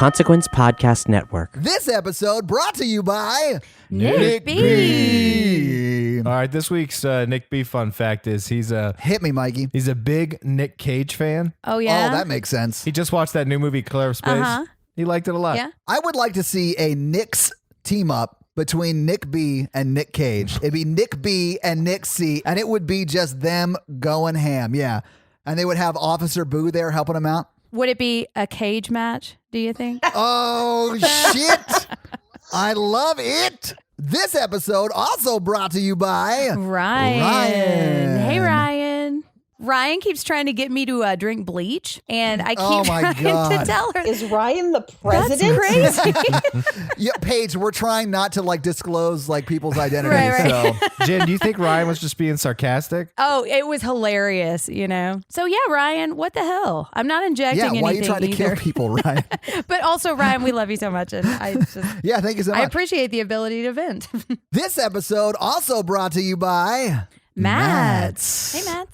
Consequence Podcast Network. This episode brought to you by Nick B. All right, this week's Nick B fun fact is Hit me, Mikey. he's a big Nick Cage fan. Oh, yeah? Oh, that makes sense. He just watched that new movie, Clear Space. Uh-huh. He liked it a lot. Yeah. I would like to see a Nick's team up between Nick B and Nick Cage. It'd be Nick B and Nick C, and it would be just them going ham. Yeah. And they would have Officer Boo there helping them out. Would it be a cage match, do you think? Oh, shit. I love it. This episode also brought to you by Ryan. Hey, Ryan. Ryan keeps trying to get me to drink bleach, and I Oh, keep my trying God. to tell her. Is Ryan the president? That's crazy. Yeah, Paige, we're trying not to disclose people's identities. Right. So Jen, do you think Ryan was just being sarcastic? Oh, it was hilarious, you know? So, yeah, Ryan, what the hell? I'm not injecting anything why are you trying to either. kill people, Ryan? But also, Ryan, we love you so much, and I just... Yeah, thank you so much. I appreciate the ability to vent. This episode also brought to you by Mats. Hey, Mats.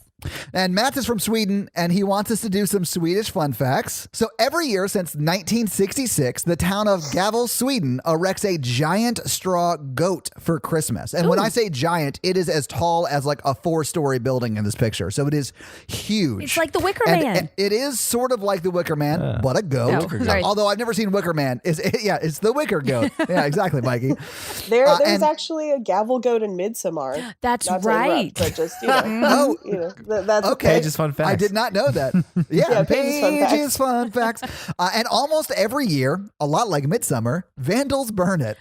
And Mats is from Sweden, and he wants us to do some Swedish fun facts. So every year since 1966, the town of Gävle, Sweden, erects a giant straw goat for Christmas. And when I say giant, it is as tall as a 4-story building in this picture. So it is huge. It's like the Wicker And Man. it is sort of like the Wicker Man, but a goat. No, sorry. Although I've never seen Wicker Man. It's the Wicker goat. Yeah, exactly, Mikey. There's and- actually a gavel goat in Midsommar. That's Not to right. interrupt, but just, you know, Oh, that's okay. Page's fun facts. I did not know that. Yeah, Yeah, Page's fun Page's fun facts. And almost every year, a lot like Midsummer, vandals burn it.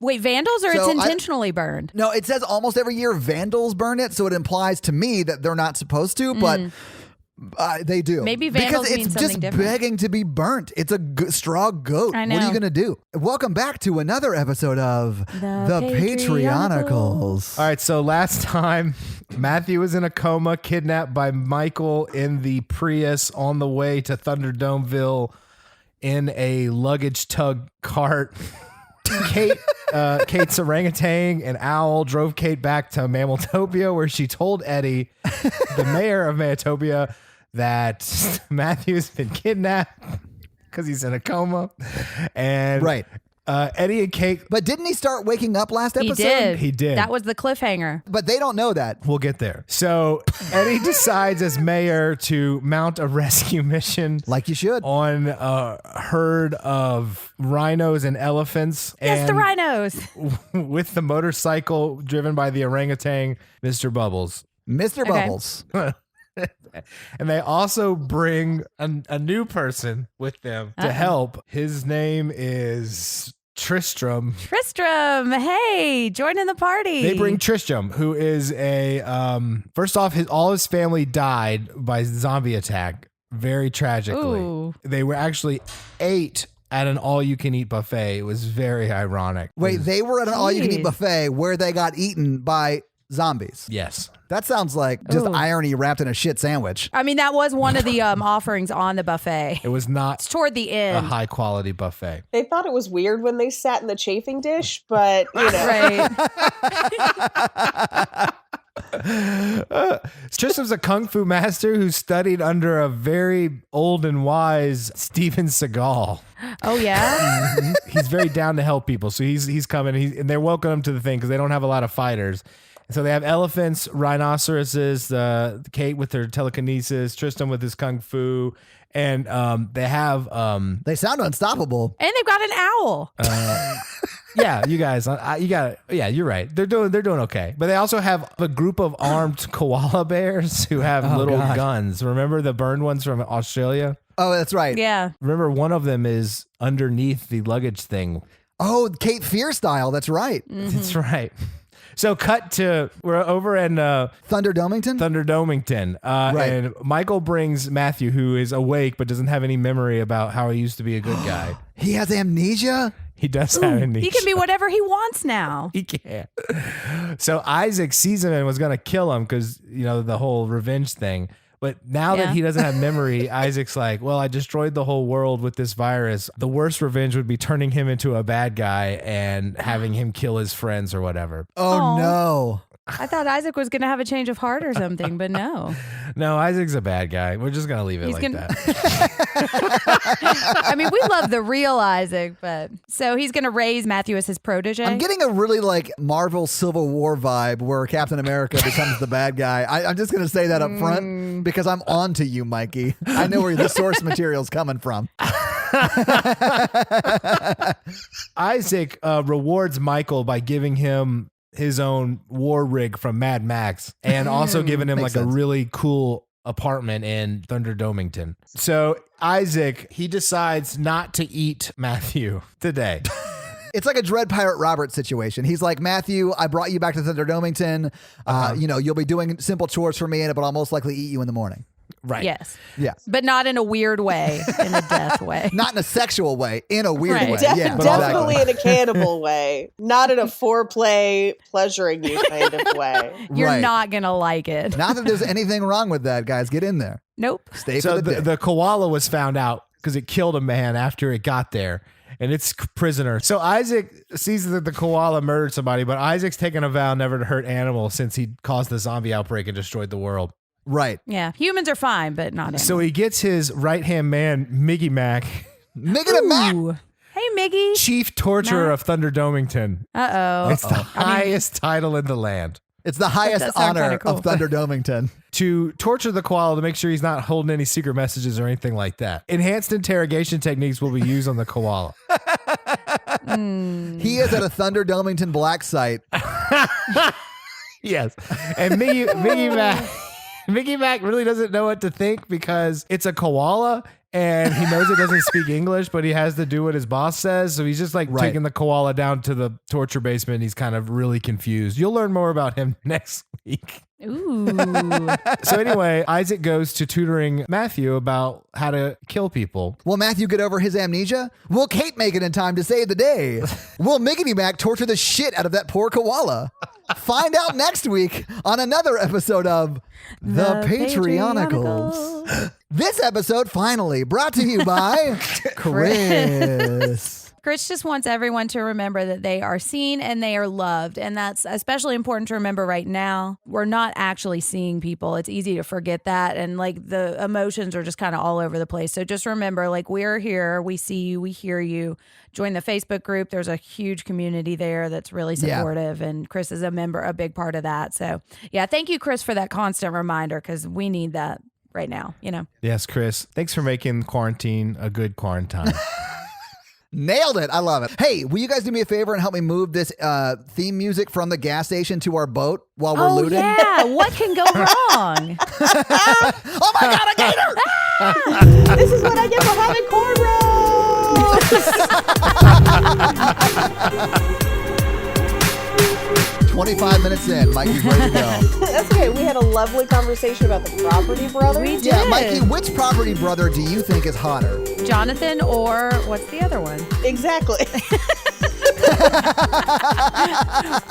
Wait, vandals or So it's I- intentionally burned? No, it says almost every year vandals burn it, so it implies to me that they're not supposed to, but they do. Maybe vandals because mean it's something just different. begging to be burnt. It's a straw goat. I What are you know. going to do? Welcome back to another episode of The Patreonicals. All right, so last time, Matthew was in a coma, kidnapped by Michael in the Prius on the way to Thunderdomeville in a luggage tug cart. Kate's orangutan and owl drove Kate back to Mammaltopia, where she told Eddie, the mayor of Mammaltopia, that Matthew's been kidnapped because he's in a coma. And Right. Eddie and Kate, But didn't he start waking up last He episode? did. He did. That was the cliffhanger. But they don't know that. we'll get there. So Eddie decides as mayor to mount a rescue mission Like you should. on a herd of rhinos and elephants. Yes, the and rhinos. with the motorcycle driven by the orangutan, Mr. Bubbles. Mr. Bubbles. And they also bring a new person with them to help. His name is Tristram. Tristram, hey, join in the party. They bring Tristram, who is a first off, all his family died by zombie attack, very tragically. Ooh. They were actually ate at an all-you-can-eat buffet. It was very ironic. Wait, they were at an all-you-can-eat Jeez. buffet where they got eaten by zombies. Yes. That sounds like just Ooh. irony wrapped in a shit sandwich. I mean, that was one of the offerings on the buffet. It was not It's toward the a end. high-quality buffet. They thought it was weird when they sat in the chafing dish, but, you know. Right. Tristram's a kung fu master who studied under a very old and wise Steven Seagal. Oh, yeah? He's very down to help people. So he's coming, and they're welcoming him to the thing because they don't have a lot of fighters. And so they have elephants, rhinoceroses, Kate with her telekinesis, Tristan with his kung fu, and they have They sound unstoppable. And they've got an owl. yeah, you guys, you got yeah, you're right. They're doing okay. But they also have a group of armed koala bears who have little God. guns. Remember the burned ones from Australia? Oh, that's right. Yeah. Remember one of them is underneath the luggage thing. Oh, Cape Fear style. That's right. That's right. So cut to, we're over in Thunderdomington? Thunderdomington. Right. And Michael brings Matthew, who is awake but doesn't have any memory about how he used to be a good guy. He has amnesia? He does have amnesia. He can be whatever he wants now. He can't. So Isaac sees him and was going to kill him because, the whole revenge thing. But now that Yeah. he doesn't have memory, Isaac's like, well, I destroyed the whole world with this virus. The worst revenge would be turning him into a bad guy and having him kill his friends or whatever. Oh, Aw. no. I thought Isaac was going to have a change of heart or something, but no. No, Isaac's a bad guy. We're just going to leave it that. I mean, we love the real Isaac, but so he's going to raise Matthew as his protege. I'm getting a really like Marvel Civil War vibe where Captain America becomes the bad guy. I'm just going to say that up front because I'm on to you, Mikey. I know where the source material's coming from. Isaac rewards Michael by giving him his own war rig from Mad Max and also giving him Makes like sense. a really cool apartment in Thunderdomington. So Isaac, he decides not to eat Matthew today. It's like a Dread Pirate Robert situation. He's like, Matthew, I brought you back to Thunderdomington. You'll be doing simple chores for me, but I'll most likely eat you in the morning. Right. Yes. Yeah. But not in a weird way, in a death way. Not in a sexual way, in a weird Right. way. Yeah, Definitely exactly. in a cannibal way, not in a foreplay, pleasuring you kind of way. You're Right. not going to like it. Not that there's anything wrong with that, guys. Get in there. Nope. Stay So for the day. the koala was found out because it killed a man after it got there. And it's prisoner. So Isaac sees that the koala murdered somebody, but Isaac's taken a vow never to hurt animals since he caused the zombie outbreak and destroyed the world. Right. Yeah. Humans are fine, but not animals. So he gets his right-hand man, Miggy Mac, Making it Mac. Ooh. Hey, Miggy. chief torturer Mac? of Thunderdomington. Uh-oh. It's the highest title in the land. It's the highest does sound honor kinda cool. of Thunderdomington. To torture the koala to make sure he's not holding any secret messages or anything like that. Enhanced interrogation techniques will be used on the koala. He is at a Thunderdomington black site. Yes. And Mickey Mac really doesn't know what to think because it's a koala and he knows it doesn't speak English, but he has to do what his boss says. So he's just like Right. taking the koala down to the torture basement. He's kind of really confused. You'll learn more about him next week. Ooh. So anyway, Isaac goes to tutoring Matthew about how to kill people. Will Matthew get over his amnesia? Will Kate make it in time to save the day? Will Miggity Mac torture the shit out of that poor koala? Find out next week on another episode of The Patreonicals. This episode finally brought to you by Chris. Chris just wants everyone to remember that they are seen and they are loved. And that's especially important to remember right now. We're not actually seeing people. It's easy to forget that. And like the emotions are just kind of all over the place. So just remember, like, we're here. We see you. We hear you. Join the Facebook group. There's a huge community there that's really supportive. And Chris is a big part of that. So yeah, thank you, Chris, for that constant reminder because we need that right now, you know? Yes, Chris. Thanks for making quarantine a good quarantine. Nailed it. I love it. Hey, will you guys do me a favor and help me move this theme music from the gas station to our boat while we're looting? Yeah. What can go wrong? Oh my God, a gator! This is what I get for having cornrows. 25 minutes in, Mikey's ready to go. That's okay. We had a lovely conversation about the Property Brothers. We did. Yeah, Mikey, which property brother do you think is hotter? Jonathan or what's the other one? Exactly.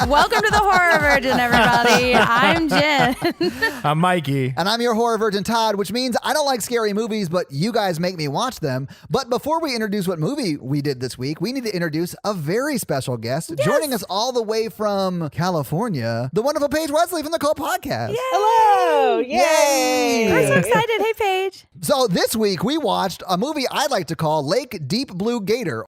Welcome to the Horror Virgin, everybody. I'm Jen. I'm Mikey. And I'm your horror virgin, Todd, which means I don't like scary movies, but you guys make me watch them. But before we introduce what movie we did this week, we need to introduce a very special guest. Joining us all the way from California, the wonderful Paige Wesley from the Cult Podcast. Hello. Yay. We're so excited. Hey, Paige. So this week we watched a movie I like to call Lake Deep Blue Gator.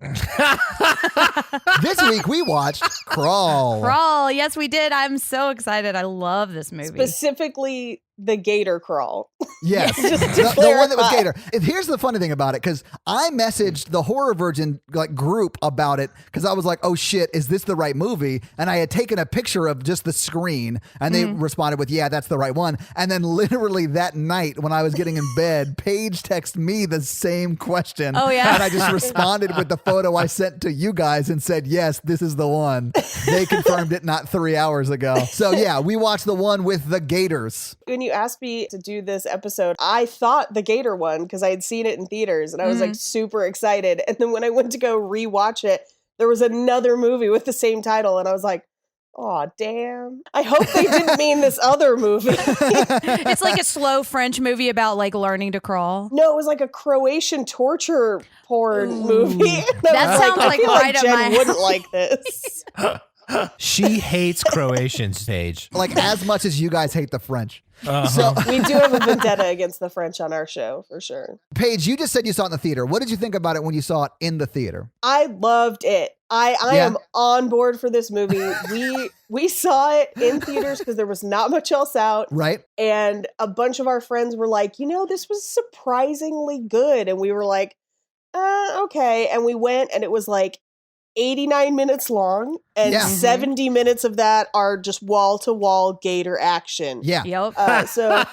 This week we watched Crawl. Crawl. Yes, we did. I'm so excited. I love this movie. Specifically, the Gator crawl. Yes, Just to the one that was clarify. Gator. And here's the funny thing about it, because I messaged the Horror Virgin group about it because I was like, "Oh shit, is this the right movie?" And I had taken a picture of just the screen, and they responded with, "Yeah, that's the right one." And then literally that night, when I was getting in bed, Paige texted me the same question. Oh, yeah? and I just responded with the photo I sent to you guys and said, "Yes, this is the one." They confirmed it not 3 hours ago. So yeah, we watched the one with the Gators. When you asked me to do this episode, I thought the Gator one because I had seen it in theaters and I was like super excited. And then when I went to go rewatch it, there was another movie with the same title. And I was like, oh, damn. I hope they didn't mean this other movie. It's like a slow French movie about like learning to crawl. No, it was like a Croatian torture porn movie. And I That was sounds I like feel right up Jen my wouldn't alley. like this. She hates Croatians, Paige. Like as much as you guys hate the French. So, We do have a vendetta against the French on our show, for sure. Paige, you just said you saw it in the theater. What did you think about it when you saw it in the theater? I loved it. I am on board for this movie. We saw it in theaters because there was not much else out. Right? And a bunch of our friends were like, this was surprisingly good. And we were like, okay. And we went and it was like 89 minutes long. And 70 minutes of that are just wall-to-wall Gator action. Yeah. Yep. So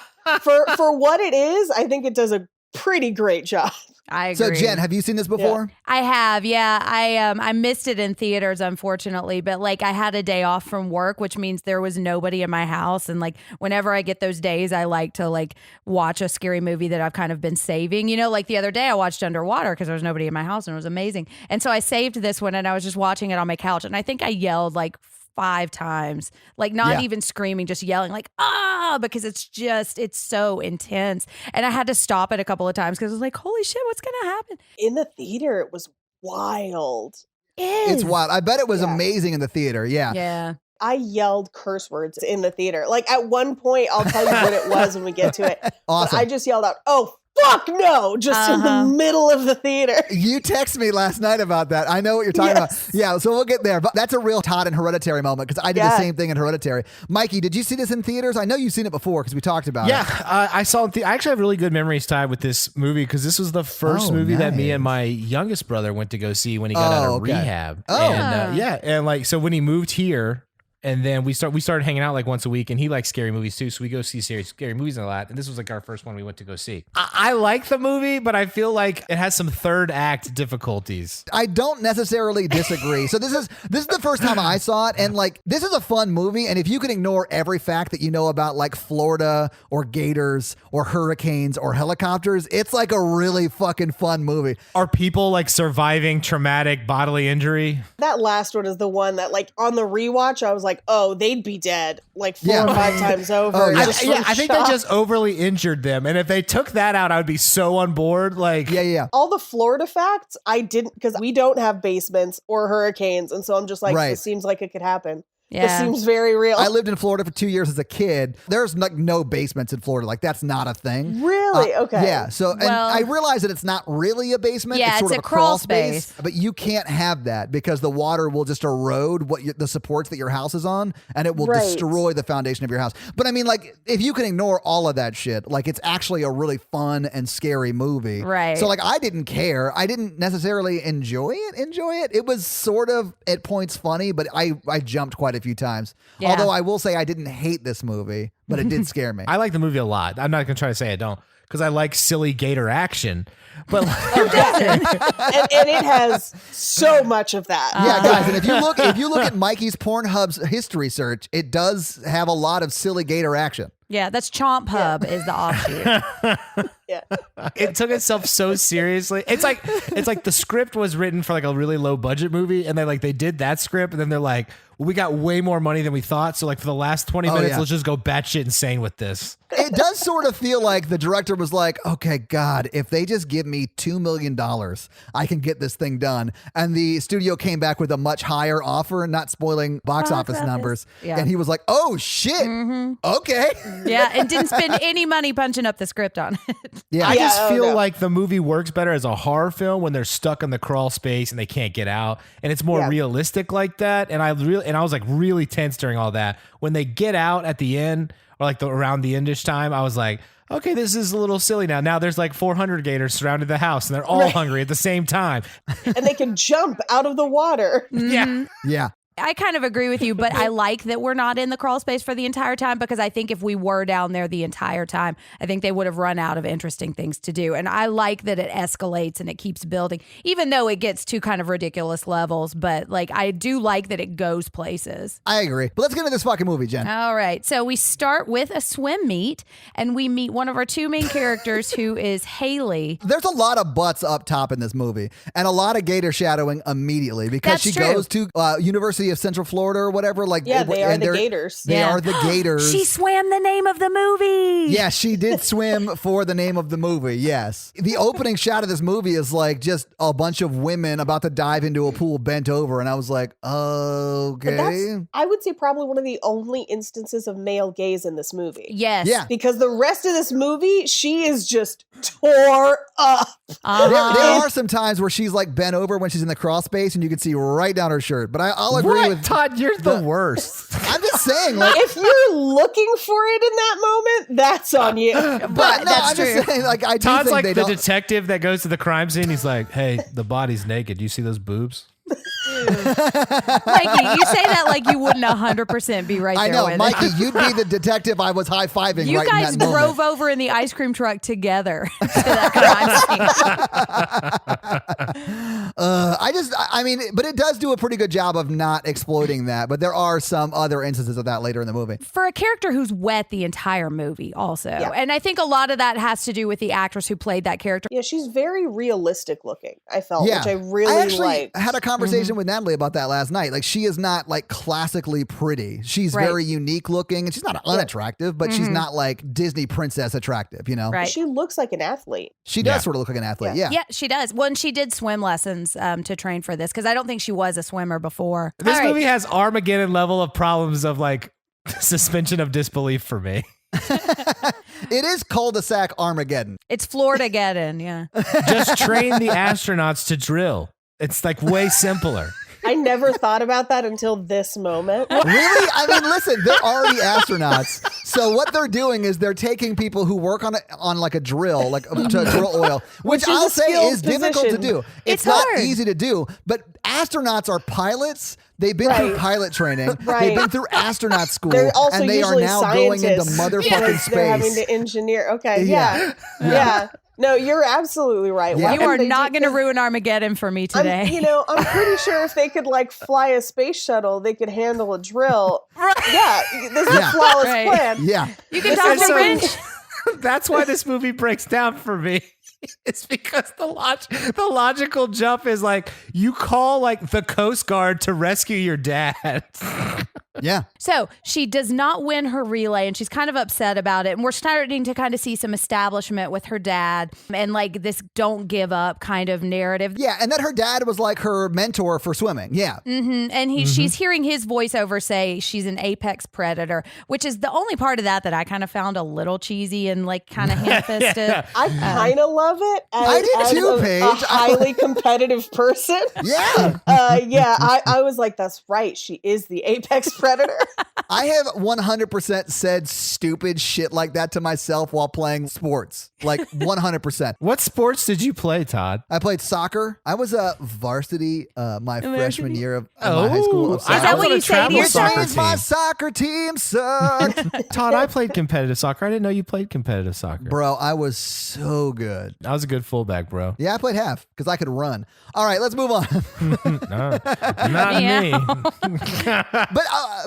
for what it is, I think it does a pretty great job. I agree. So Jen, have you seen this before? I have, yeah. I missed it in theaters, unfortunately, but like I had a day off from work, which means there was nobody in my house. And like whenever I get those days, I like to like watch a scary movie that I've kind of been saving. Like the other day I watched Underwater because there was nobody in my house and it was amazing. And so I saved this one and I was just watching it on my couch and I think I yelled like 5 times, like not even screaming, just yelling like, because it's so intense. And I had to stop it a couple of times because I was like, holy shit, what's going to happen? In the theater, it was wild. It's wild. I bet it was amazing in the theater. Yeah. Yeah. I yelled curse words in the theater. Like at one point, I'll tell you what it was when we get to it. Awesome. But I just yelled out, "Oh, fuck no," just in the middle of the theater. You texted me last night about that. I know what you're talking about. Yeah, so we'll get there. But that's a real Todd and Hereditary moment because I did the same thing in Hereditary. Mikey, did you see this in theaters? I know you've seen it before because we talked about it. Yeah, I saw it. I actually have really good memories tied with this movie because this was the first movie that me and my youngest brother went to go see when he got out of rehab. And like so when he moved here. And then we started hanging out like once a week, and he likes scary movies too. So we go see scary movies a lot. And this was like our first one we went to go see. I like the movie, but I feel like it has some third act difficulties. I don't necessarily disagree. So this is the first time I saw it, and like this is a fun movie. And if you can ignore every fact that you know about like Florida or gators or hurricanes or helicopters, it's like a really fucking fun movie. Are people like surviving traumatic bodily injury? That last one is the one that like on the rewatch, I was like, oh, they'd be dead like 4 or 5 times over. Oh, yeah. I think they just overly injured them. And if they took that out, I would be so on board. Like, yeah. All the Florida facts, I didn't, because we don't have basements or hurricanes. And so I'm just like, this seems like it could happen. Yeah. This seems very real. I lived in Florida for 2 years as a kid. There's like no basements in Florida. Like that's not a thing. Really? Okay. Yeah. So, and I realize that it's not really a basement. Yeah, it's sort it's of a crawl space. But you can't have that because the water will just erode the supports that your house is on, and it will destroy the foundation of your house. But I mean, like, if you can ignore all of that shit, like it's actually a really fun and scary movie. Right. So, like, I didn't care. I didn't necessarily enjoy it. It was sort of at points funny, but I jumped quite a few times. Yeah. Although I will say I didn't hate this movie, but it did scare me. I like the movie a lot. I'm not going to try to say I don't because I like silly gator action. But and it has so much of that. Yeah, guys, and if you look at Mikey's Pornhub's history search, it does have a lot of silly gator action. Yeah, that's Chomp Hub is the offshoot. Yeah. It took itself so seriously. It's like the script was written for like a really low budget movie, and they did that script, and then they're like, well, we got way more money than we thought, so like for the last 20 minutes, let's just go batshit insane with this. It does sort of feel like the director was like, okay, God, if they just give me $2 million, I can get this thing done. And the studio came back with a much higher offer, not spoiling box office numbers. Yeah. And he was like, oh, shit. Okay. Yeah, and didn't spend any money punching up the script on it. Yeah. I just feel like the movie works better as a horror film when they're stuck in the crawl space and they can't get out, and it's more realistic like that. And I was like really tense during all that. When they get out at the end, or like around the endish time, I was like, okay, this is a little silly now. Now there's like 400 gators surrounded the house, and they're all hungry at the same time. And they can jump out of the water. Yeah. Yeah. I kind of agree with you, but I like that we're not in the crawl space for the entire time, because I think if we were down there the entire time, I think they would have run out of interesting things to do. And I like that it escalates and it keeps building, even though it gets to kind of ridiculous levels. But like, I do like that it goes places. I agree. But let's get into this fucking movie, Jen. All right. So we start with a swim meet, and we meet one of our two main characters, who is Haley. There's a lot of butts up top in this movie, and a lot of gator shadowing immediately because That's she true. goes to University University of Central Florida or whatever. Like, Yeah, they are and the they're- Gators. They are the Gators. She swam the name of the movie. Yeah, she did swim for the name of the movie. Yes. The opening shot of this movie is like just a bunch of women about to dive into a pool bent over. And I was like, But okay. that's, I would say, probably one of the only instances of male gaze in this movie. Yes. Yeah. Because the rest of this movie, she is just tore up. There are some times where she's like bent over when she's in the crawl space and you can see right down her shirt. But I'll agree What? with Todd, you're the worst. I'm just saying, like, If you're looking for it in that moment, that's on you. but no, that's I'm just saying, like, I do Todd's think like they the don't. detective that goes to the crime scene. He's like, hey, the body's naked. Do you see those boobs? Mikey, you say that like you wouldn't 100% be right there I know, with Mikey, it. you'd be the detective I was high fiving You right guys in that drove moment. over in the ice cream truck together to that crime scene. I mean, but it does do a pretty good job of not exploiting that. But there are some other instances of that later in the movie. For a character who's wet the entire movie, also. Yeah. And I think a lot of that has to do with the actress who played that character. Yeah, she's very realistic looking, I felt, Yeah, which I really I actually liked. had a conversation with Natalie about that last night. Like, she is not like classically pretty. She's Right. very unique looking, and she's not unattractive, but she's not like Disney princess attractive. You know, Right. She looks like an athlete. she does Yeah. sort of look like an athlete. Yeah. Yeah, she does. Well, and she did swim lessons to train for this because I don't think she was a swimmer before. This All right. movie has Armageddon level of problems of like suspension of disbelief for me. It is cul-de-sac Armageddon. It's Florida-geddon, yeah. Just train the astronauts to drill. It's like way simpler. I never thought about that until this moment. Really? I mean, listen, they're already astronauts. So what they're doing is they're taking people who work on like a drill, like to drill oil, which Which is I'll a say skilled is difficult to position. do. It's not hard. easy to do, but astronauts are pilots. They've been through Right. pilot training. They've Right. been through astronaut school, They're also and they are usually now going into scientists. motherfucking Yes, They're having space. to engineer. Okay, Yeah. yeah. No, you're absolutely right. Yeah. Why You would are they not do- going to ruin Armageddon for me today. I'm pretty sure if they could like fly a space shuttle, they could handle a drill. Yeah, this is Yeah. a flawless Right. plan. Yeah. You can This talk is to so- Wrench. That's why this movie breaks down for me. It's because the logical jump is like you call like the Coast Guard to rescue your dad. Yeah. So she does not win her relay and she's kind of upset about it. And we're starting to kind of see some establishment with her dad and like this don't give up kind of narrative. Yeah. And that her dad was like her mentor for swimming. Yeah. And she's hearing his voiceover say she's an apex predator, which is the only part of that I kind of found a little cheesy and like kind of ham-fisted. I kind of love it. As, I did as too, a Paige. highly competitive person. Yeah. I was like, that's right. She is the apex predator. I have 100% said stupid shit like that to myself while playing sports. Like 100%. What sports did you play, Todd? I played soccer. I was a varsity my freshman year of my Oh, high school. Of is soccer. that what you say to your Which soccer means my soccer team sucked. Todd, I played competitive soccer. I didn't know you played competitive soccer. Bro, I was so good. I was a good fullback, bro. Yeah, I played half because I could run. All right, let's move on. No, not Yeah. me.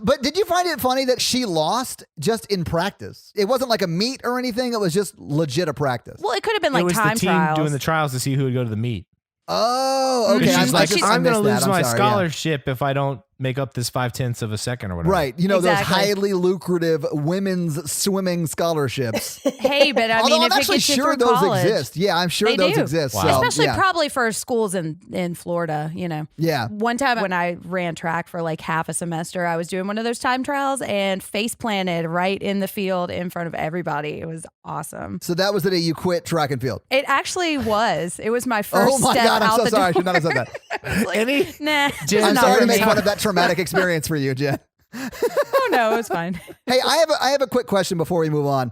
But did you find it funny that she lost just in practice? It wasn't like a meet or anything. It was just legit a practice. Well, it could have been It like was time the team trials. doing the trials to see who would go to the meet. Oh, okay. She's I'm like, like, she's- I'm going to lose my sorry, yeah. scholarship if I don't make up this 0.5 of a second or whatever. Right. You know, Exactly. those highly lucrative women's swimming scholarships. Hey, but I Although mean, I'm if it actually gets you sure through those college, exist. Yeah, I'm sure They those do. exist. Wow. So, especially yeah. probably for schools in Florida, you know. Yeah. One time when I ran track for like half a semester, I was doing one of those time trials and face planted right in the field in front of everybody. It was awesome. So that was the day you quit track and field. It actually was. It was my first Oh my step God, I'm out so the sorry. I door. should not have said that. I was like, Any- nah, Jen, it's I'm not sorry for to make me. fun of that traumatic experience for you, Jen. Oh no, it was fine. Hey, I have a quick question before we move on.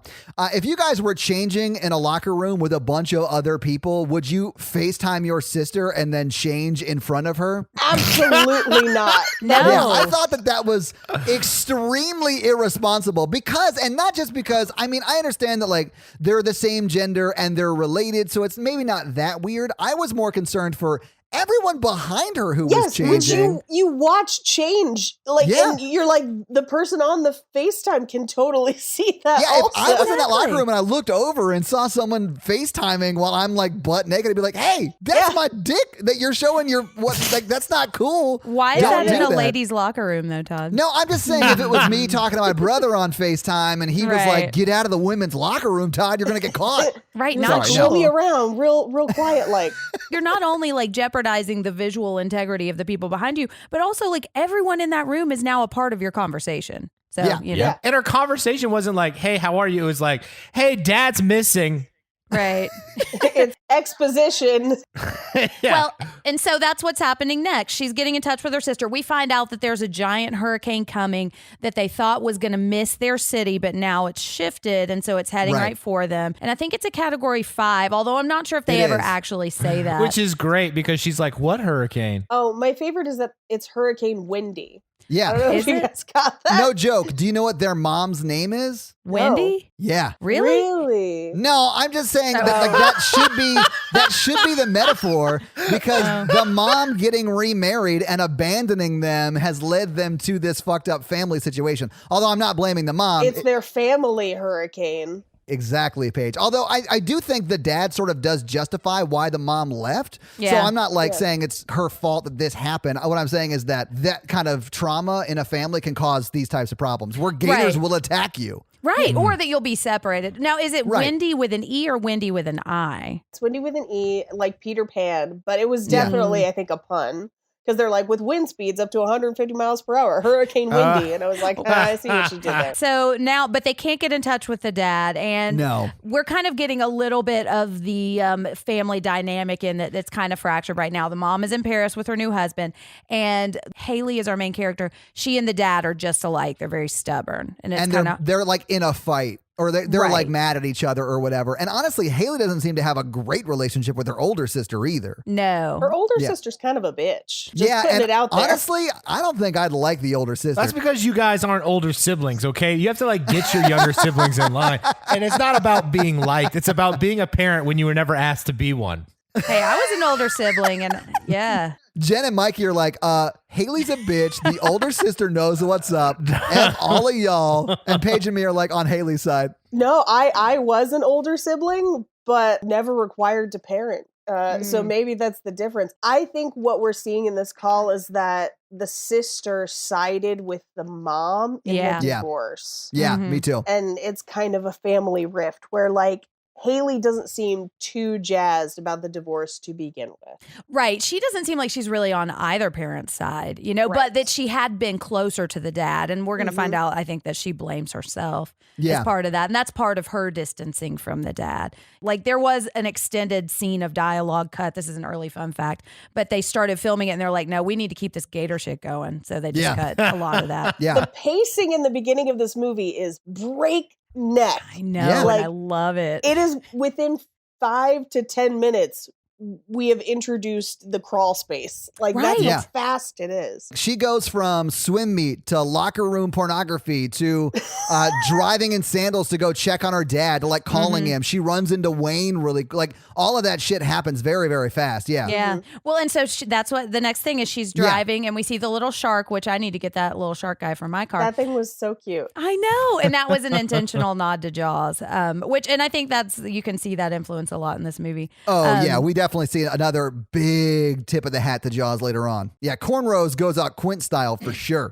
If you guys were changing in a locker room with a bunch of other people, would you FaceTime your sister and then change in front of her? Absolutely not. No. Yeah, I thought that was extremely irresponsible because, and not just because, I mean, I understand that like they're the same gender and they're related, so it's maybe not that weird. I was more concerned for everyone behind her who was Yes, which changing. you watch change. Like, Yeah. and you're like, the person on the FaceTime can totally see that Yeah, also. if I was in that locker room and I looked over and saw someone FaceTiming while I'm like butt naked, I'd be like, hey, that's my dick that you're showing your what like that's not cool. Why is Don't that in do a that. ladies' locker room, though, Todd? No, I'm just saying if it was me talking to my brother on FaceTime and he was Right. like, get out of the women's locker room, Todd, you're gonna get caught. Right, He was not like, Sorry, show no. me around, real quiet, like. You're not only like jeopardizing the visual integrity of the people behind you, but also like everyone in that room is now a part of your conversation. So, Yeah. you know, And her conversation wasn't like, hey, how are you? It was like, hey, dad's missing. right. It's exposition. Yeah. Well, and so that's what's happening next. She's getting in touch with her sister. We find out that there's a giant hurricane coming that they thought was going to miss their city, but now it's shifted. And so it's heading right for them. And I think it's a category 5, although I'm not sure if they It ever is. actually say that. Which is great because she's like, what hurricane? Oh, my favorite is that it's Hurricane Windy. I don't Yeah. know Is if you it? guys got that. No joke. Do you know what their mom's name is? Wendy? Yeah. Really? Really? No, I'm just saying that like that should be the metaphor because the mom getting remarried and abandoning them has led them to this fucked up family situation. Although I'm not blaming the mom. It's their family hurricane. Exactly, Paige. Although I do think the dad sort of does justify why the mom left. So Yeah. I'm not like saying it's her fault that this happened. What I'm saying is that kind of trauma in a family can cause these types of problems where gators Right. will attack you. Right. Or that you'll be separated. Now, is it Right. Wendy with an E or Wendy with an I? It's Windy with an E, like Peter Pan, but it was Yeah. definitely, I think, a pun. Because they're like, with wind speeds up to 150 miles per hour, Hurricane Windy. And I was like, I see what she did there. So now, but they can't get in touch with the dad. And No. we're kind of getting a little bit of the family dynamic in that's kind of fractured right now. The mom is in Paris with her new husband, and Haley is our main character. She and the dad are just alike. They're very stubborn. And it's And kind of. they're like in a fight. Or they're Right. like mad at each other or whatever. And honestly, Haley doesn't seem to have a great relationship with her older sister either. No. Her older Yeah. sister's kind of a bitch. Just yeah, putting and it out there. honestly, I don't think I'd like the older sister. That's because you guys aren't older siblings, okay? You have to like get your younger siblings in line. And it's not about being liked. It's about being a parent when you were never asked to be one. Hey, I was an older sibling, and yeah. Jen and Mikey are like, Haley's a bitch. The older sister knows what's up. And all of y'all, and Paige and me are like on Haley's side. No, I was an older sibling, but never required to parent. So maybe that's the difference. I think what we're seeing in this call is that the sister sided with the mom in Yeah. the Yeah. divorce. Yeah, Mhm. me too. And it's kind of a family rift where, like, Haley doesn't seem too jazzed about the divorce to begin with. Right. She doesn't seem like she's really on either parent's side, you know, Right. but that she had been closer to the dad. And we're going to find out, I think, that she blames herself Yeah. as part of that. And that's part of her distancing from the dad. Like there was an extended scene of dialogue cut. This is an early fun fact, but they started filming it and they're like, no, we need to keep this Gator shit going. So they just Yeah. cut a lot of that. Yeah. The pacing in the beginning of this movie is breakneck. I know. Yeah. And Like, I love it. It is within 5 to 10 minutes, we have introduced the crawl space. Like, that's Right. Yeah. how fast it is. She goes from swim meet to locker room pornography to driving in sandals to go check on her dad to like calling him. She runs into Wayne really like all of that shit happens very, very fast. Yeah. Yeah. Well, and so that's what the next thing is. She's Yeah. driving and we see the little shark, which I need to get that little shark guy for my car. That thing was so cute. I know. And that was an intentional nod to Jaws, and I think you can see that influence a lot in this movie. Oh, yeah. We definitely see another big tip of the hat to Jaws later on. Yeah. Cornrows goes out Quint style for sure.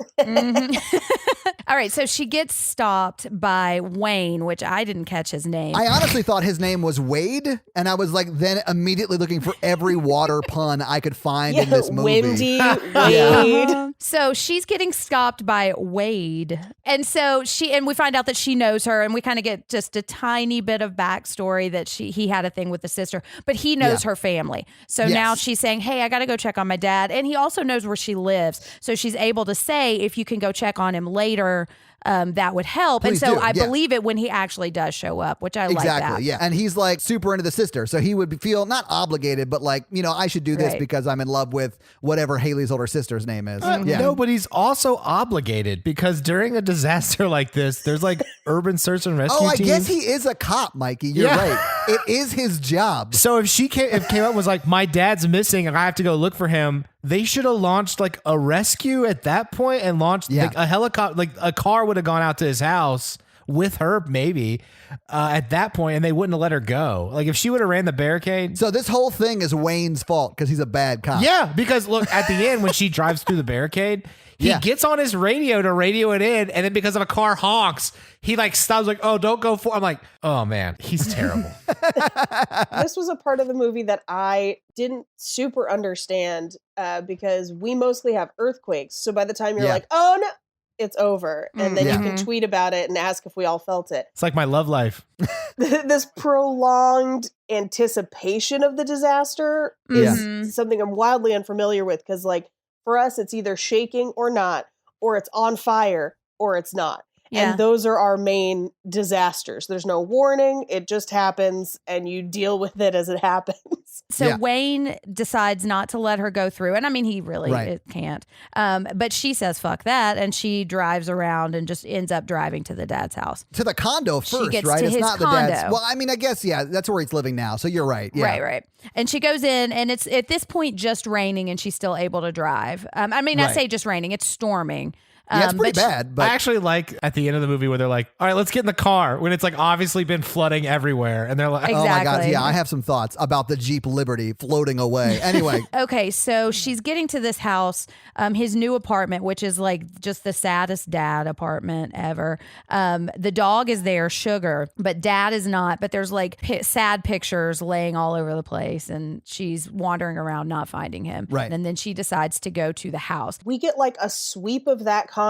All right. So she gets stopped by Wayne, which I didn't catch his name. I honestly thought his name was Wade, and I was like then immediately looking for every water pun I could find in this movie. Windy, Wade. So she's getting stopped by Wade. And so we find out that she knows her, and we kind of get just a tiny bit of backstory that he had a thing with the sister, but he knows her family. So Yes. now she's saying, hey, I got to go check on my dad. And he also knows where she lives. So she's able to say, if you can go check on him later, that would help. Please and so do, I yeah. believe it when he actually does show up, which I like that. Exactly, yeah. And he's like super into the sister. So he would feel not obligated, but like, I should do this Right. because I'm in love with whatever Haley's older sister's name is. Yeah. No, but he's also obligated because during a disaster like this, there's like urban search and rescue Oh, I teams. guess he is a cop, Mikey. You're Yeah. right. It is his job. So if she came up and was like, my dad's missing and I have to go look for him, they should have launched like a rescue at that point and launched like a helicopter, like a car would have gone out to his house with her maybe at that point, and they wouldn't have let her go. Like if she would have ran the barricade. So this whole thing is Wayne's fault because he's a bad cop. Yeah, because look, at the end when she drives through the barricade, he gets on his radio to radio it in, and then because of a car honks, he like stops like, oh, don't go for. I'm like, oh man, he's terrible. This was a part of the movie that I didn't super understand because we mostly have earthquakes. So by the time you're like, oh no, it's over. And then you can tweet about it and ask if we all felt it. It's like my love life. This prolonged anticipation of the disaster is something I'm wildly unfamiliar with because like for us, it's either shaking or not, or it's on fire or it's not. Yeah. And those are our main disasters. There's no warning. It just happens and you deal with it as it happens. So Wayne decides not to let her go through. And I mean, he really can't. But she says, fuck that. And she drives around and just ends up driving to the dad's house. To the condo first, she gets right? To it's his not condo. The dad's. Well, I mean, I guess, that's where he's living now. So you're right. Yeah. Right. And she goes in and it's at this point just raining and she's still able to drive. I mean, I say just raining. It's storming. Yeah, it's pretty bad. But I actually like at the end of the movie where they're like, all right, let's get in the car when it's like obviously been flooding everywhere. And they're like, oh my God. Yeah, I have some thoughts about the Jeep Liberty floating away. Anyway. Okay, so she's getting to this house, his new apartment, which is like just the saddest dad apartment ever. The dog is there, Sugar, but dad is not. But there's like sad pictures laying all over the place. And she's wandering around not finding him. Right. And then she decides to go to the house. We get like a sweep of that condo.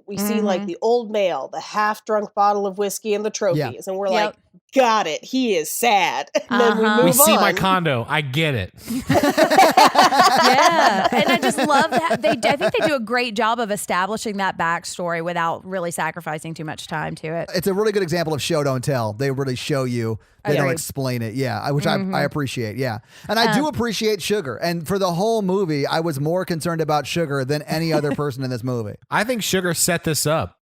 We see like the old male, the half-drunk bottle of whiskey and the trophies. And we're like, got it. He is sad. And then we move on. We see my condo. I get it. Yeah. And I just love that. I think they do a great job of establishing that backstory without really sacrificing too much time to it. It's a really good example of show, don't tell. They really show you. They don't explain it. Yeah. Which I appreciate. Yeah. And I do appreciate Sugar. And for the whole movie, I was more concerned about Sugar than any other person in this movie. I think Sugar set this up.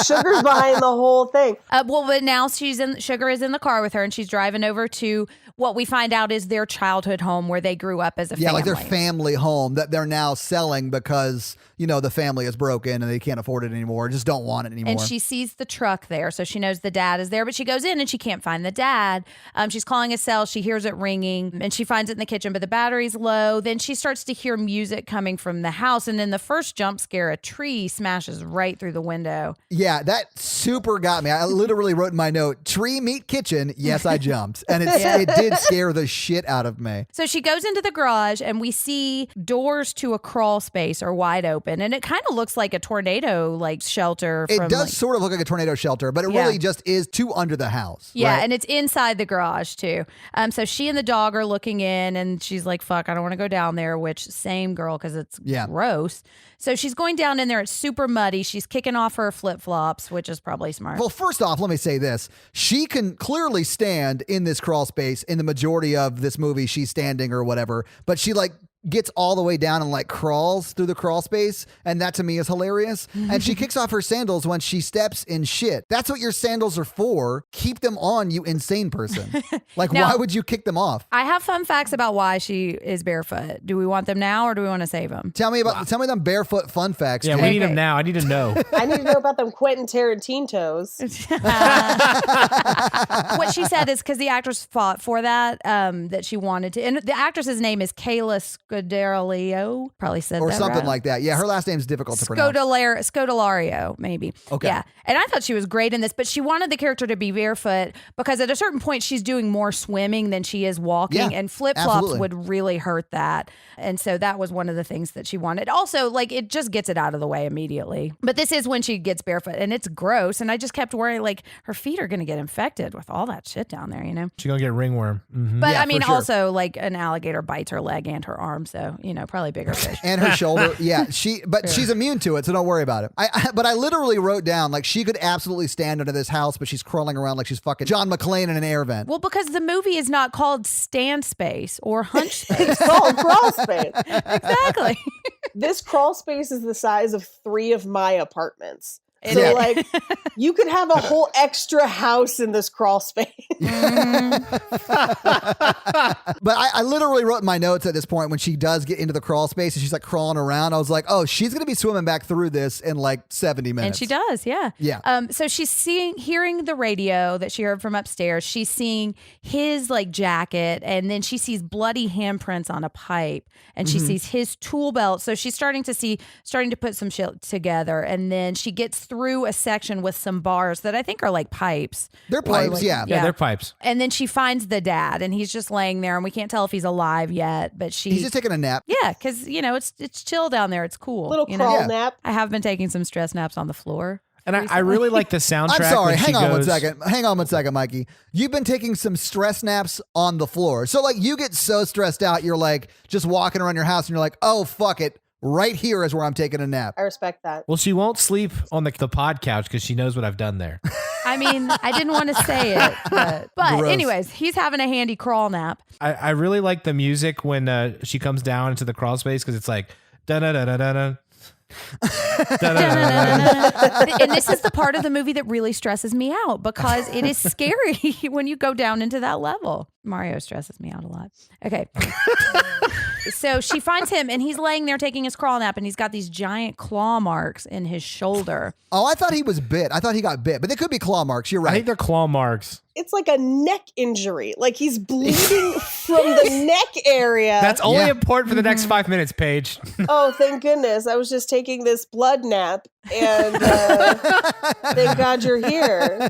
Sugar's behind the whole thing. But now Sugar is in the car with her and she's driving over to what we find out is their childhood home where they grew up as a family. Yeah, like their family home that they're now selling because, the family is broken and they can't afford it anymore. Just don't want it anymore. And she sees the truck there. So she knows the dad is there, but she goes in and she can't find the dad. She's calling his cell. She hears it ringing and she finds it in the kitchen, but the battery's low. Then she starts to hear music coming from the house. And in the first jump scare, a tree smashes right through the window. Yeah, that super got me. I literally wrote in my note, tree meet kitchen. Yes, I jumped. And it did scare the shit out of me. So she goes into the garage and we see doors to a crawl space are wide open. And it kind of looks like a tornado shelter. It does sort of look like a tornado shelter, but it really just is under the house. Yeah, right? And it's inside the garage too. So she and the dog are looking in and she's like, fuck, I don't want to go down there, which same girl because it's gross. So she's going down in there. It's super muddy. She's kicking off her flip-flops, which is probably smart. Well, first off, let me say this. She can clearly stand in this crawl space. In the majority of this movie, she's standing or whatever, but she gets all the way down and crawls through the crawl space. And that to me is hilarious. And she kicks off her sandals when she steps in shit. That's what your sandals are for. Keep them on, you insane person. Why would you kick them off? I have fun facts about why she is barefoot. Do we want them now or do we want to save them? Tell me them barefoot fun facts. Yeah, dude. we need them now. I need to know. I need to know about them Quentin Tarantino toes. What she said is because the actress fought for that she wanted to. And the actress's name is Kayla Scodelario. Probably said or that something right. like that. Yeah, her last name's difficult to pronounce. Scodelario, maybe. Okay. Yeah. And I thought she was great in this, but she wanted the character to be barefoot because at a certain point she's doing more swimming than she is walking, and flip-flops would really hurt that. And so that was one of the things that she wanted. Also, it just gets it out of the way immediately. But this is when she gets barefoot, and it's gross. And I just kept worrying, her feet are going to get infected with all that shit down there, She's going to get ringworm. Mm-hmm. But I mean, also an alligator bites her leg and her arm, so probably bigger fish. And her shoulder. Yeah, she's immune to it, so don't worry about it. But I literally wrote down she could absolutely stand under this house, but she's crawling around like she's fucking John McClane in an air vent. Well, because the movie is not called Stand Space or Hunch Space. It's called Crawl Space. Exactly. This crawl space is the size of 3 of my apartments. So like you could have a whole extra house in this crawl space. But I literally wrote in my notes at this point when she does get into the crawl space and she's like crawling around. I was like, oh, she's going to be swimming back through this in like 70 minutes. And she does, yeah. Yeah. So she's hearing the radio that she heard from upstairs. She's seeing his like jacket, and then she sees bloody handprints on a pipe, and she sees his tool belt. So she's starting to put some shit together, and then she gets through a section with some bars that I think are like pipes. They're pipes, like, yeah. Yeah, they're pipes. And then she finds the dad, and he's just laying there, and we can't tell if he's alive yet. But He's just taking a nap. yeah, because it's chill down there. It's cool. Little you crawl know? nap. I have been taking some stress naps on the floor. And I really like the soundtrack. I'm sorry. when she Hang on one goes- second. Hang on one second, Mikey. You've been taking some stress naps on the floor. So like you get so stressed out, you're like just walking around your house and you're like, oh, fuck it. Right here is where I'm taking a nap. I respect that. Well, she won't sleep on the pod couch because she knows what I've done there. I mean, I didn't want to say it, but Gross. anyways, he's having a handy crawl nap. I really like the music when she comes down into the crawl space because it's like da da da da da da. And this is the part of the movie that really stresses me out because it is scary when you go down into that level. Mario stresses me out a lot. Okay. So she finds him and he's laying there taking his crawl nap and he's got these giant claw marks in his shoulder. Oh, I thought he was bit. I thought he got bit, but they could be claw marks. You're I right. think they're claw marks. It's like a neck injury. Like he's bleeding from the neck area. That's only Yeah. important for the next 5 minutes, Paige. Oh, thank goodness. I was just taking this blood nap and thank God you're here. I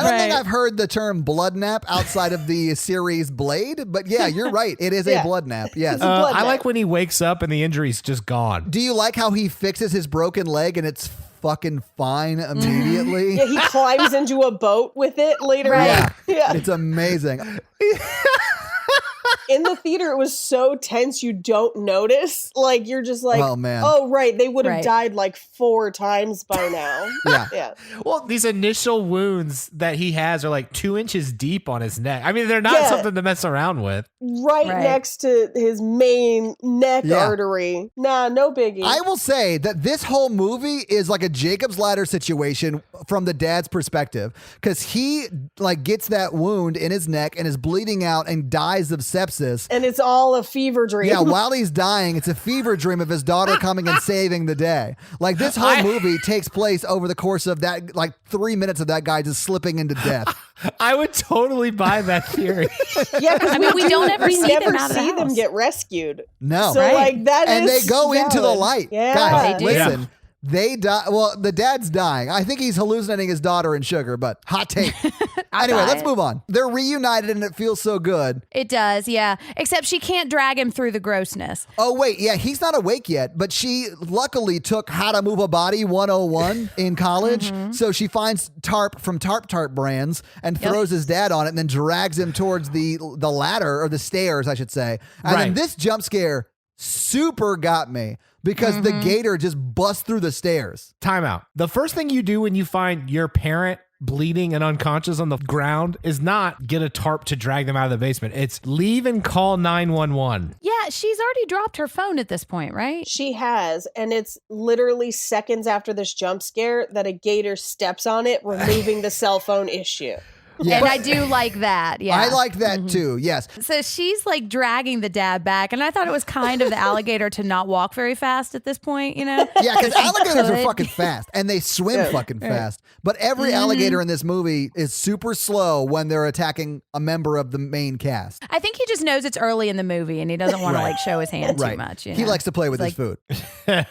don't think I've heard the term blood nap outside of the series Blade, but yeah, you're right. It is a Yeah. blood nap. Yes. blood I nap. like when he wakes up and the injury's just gone. Do you like how he fixes his broken leg and it's fucking fine immediately? Yeah, he climbs into a boat with it later Yeah. on. Yeah. It's amazing. In the theater, it was so tense you don't notice. Like you're just like, Oh, man. oh right, they would have Right. died like 4 times by now. Yeah. Yeah. Well, these initial wounds that he has are like 2 inches deep on his neck. I mean, they're not Yeah. something to mess around with. Right next to his main neck Yeah. artery. Nah, no biggie. I will say that this whole movie is like a Jacob's Ladder situation from the dad's perspective because he like gets that wound in his neck and is bleeding out and dies of sepsis. and it's all a fever dream. Yeah, while he's dying, it's a fever dream of his daughter coming and saving the day. Like this whole movie takes place over the course of that, like 3 minutes of that guy just slipping into death. I would totally buy that theory. Yeah, because I mean, we don't ever see them out of the see them house. get rescued. No. So like that And is they go into the valid. light. Yeah. Guys, They do. listen. They die. Well, the dad's dying. I think he's hallucinating his daughter in sugar, but hot take. Anyway, let's move on. They're reunited and it feels so good. It does, yeah. Except she can't drag him through the grossness. Oh, wait. Yeah, he's not awake yet, but she luckily took How to Move a Body 101 in college. So she finds tarp from Tarp Brands and throws his dad on it and then drags him towards the ladder or the stairs, I should say. And then Right. this jump scare super got me because the gator just busts through the stairs. Time out. The first thing you do when you find your parent bleeding and unconscious on the ground is not get a tarp to drag them out of the basement. It's leave and call 911. Yeah, she's already dropped her phone at this point, right? She has, and it's literally seconds after this jump scare that a gator steps on it, removing the cell phone issue. Yeah. And I do like that, yeah. I like that too. Yes. So she's like dragging the dad back, and I thought it was kind of the alligator to not walk very fast at this point, you know? Yeah, because alligators are could. fucking fast and they swim fucking fast. But every alligator in this movie is super slow when they're attacking a member of the main cast. I think he just knows it's early in the movie, and he doesn't want to like show his hand too much. You know? He likes to play with It's his food.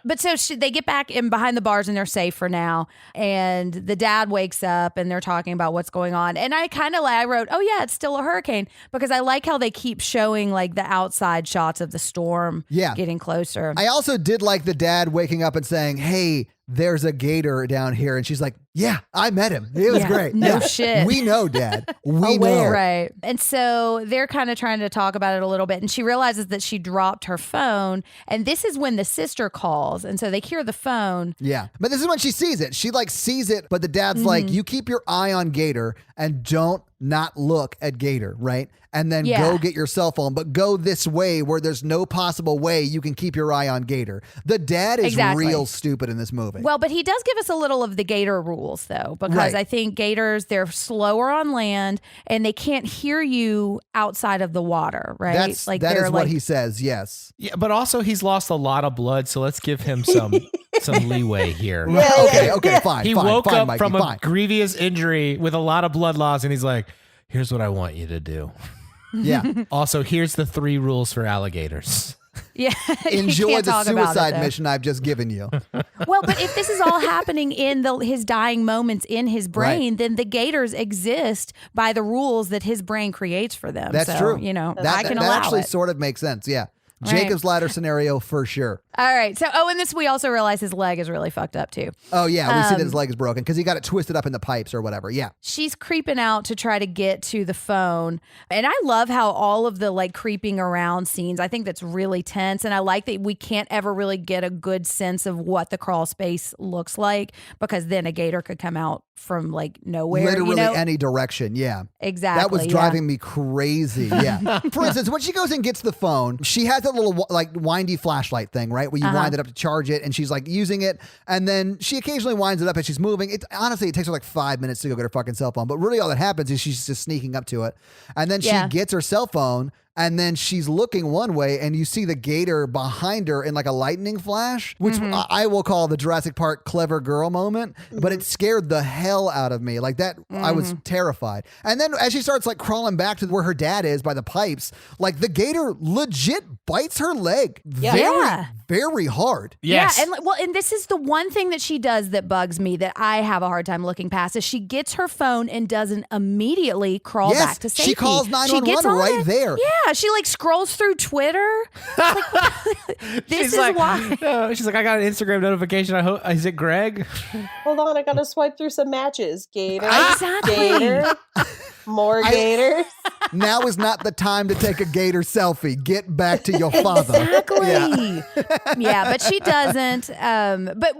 But so they get back in behind the bars and they're safe for now. And the dad wakes up and they're talking about what's going on. And I kind of I wrote, oh yeah, it's still a hurricane, because I like how they keep showing like the outside shots of the storm getting closer. I also did like the dad waking up and saying, hey, there's a gator down here. And she's like, Yeah, I met him. It was great. No Yeah. shit. We know, Dad. We know. Aware. Right. And so they're kind of trying to talk about it a little bit. And she realizes that she dropped her phone. And this is when the sister calls. And so they hear the phone. Yeah. But this is when she sees it. She like sees it, but the dad's like, you keep your eye on Gator and don't not look at Gator, right? And then go get your cell phone, but go this way where there's no possible way you can keep your eye on Gator. The dad is real stupid in this movie. Well, but he does give us a little of the Gator rules, though, because I think Gators, they're slower on land and they can't hear you outside of the water, right? That is what he says, yes. Yeah, but also he's lost a lot of blood, so let's give him some leeway here. Okay, fine. He fine, woke fine, up Mikey, from fine. a grievous injury with a lot of blood loss, and he's like, here's what I want you to do. Yeah. Also, here's the 3 rules for alligators. Yeah. Enjoy the suicide mission I've just given you. Well, but if this is all happening in his dying moments in his brain, then the Gators exist by the rules that his brain creates for them. That's true. You know, that allow actually it. sort of makes sense. Yeah. Right. Jacob's ladder scenario for sure. All right. So, in this, we also realize his leg is really fucked up too. Oh, yeah. We see that his leg is broken because he got it twisted up in the pipes or whatever. Yeah. She's creeping out to try to get to the phone. And I love how all of the like creeping around scenes, I think that's really tense. And I like that we can't ever really get a good sense of what the crawl space looks like because then a gator could come out from like nowhere. Literally any direction. Yeah. Exactly. That was driving me crazy. Yeah. For instance, when she goes and gets the phone, she has that little like windy flashlight thing, right? Where you wind it up to charge it and she's like using it. And then she occasionally winds it up and she's moving. Honestly, it takes her like 5 minutes to go get her fucking cell phone. But really all that happens is she's just sneaking up to it. And then she gets her cell phone. And then she's looking one way and you see the gator behind her in like a lightning flash, which I will call the Jurassic Park clever girl moment, but it scared the hell out of me. Like that, I was terrified. And then as she starts like crawling back to where her dad is by the pipes, like the gator legit bites her leg very hard. Yes. Yeah, and this is the one thing that she does that bugs me that I have a hard time looking past is she gets her phone and doesn't immediately crawl back to safety. She calls 911 right there. Yeah, she like scrolls through Twitter. Like, this is why. No, she's like, I got an Instagram notification. I hope is it Greg? Hold on, I gotta swipe through some matches. Gator. Exactly. Gator. More gators. Now is not the time to take a gator selfie. Get back to your father. Exactly. Yeah, but she doesn't. But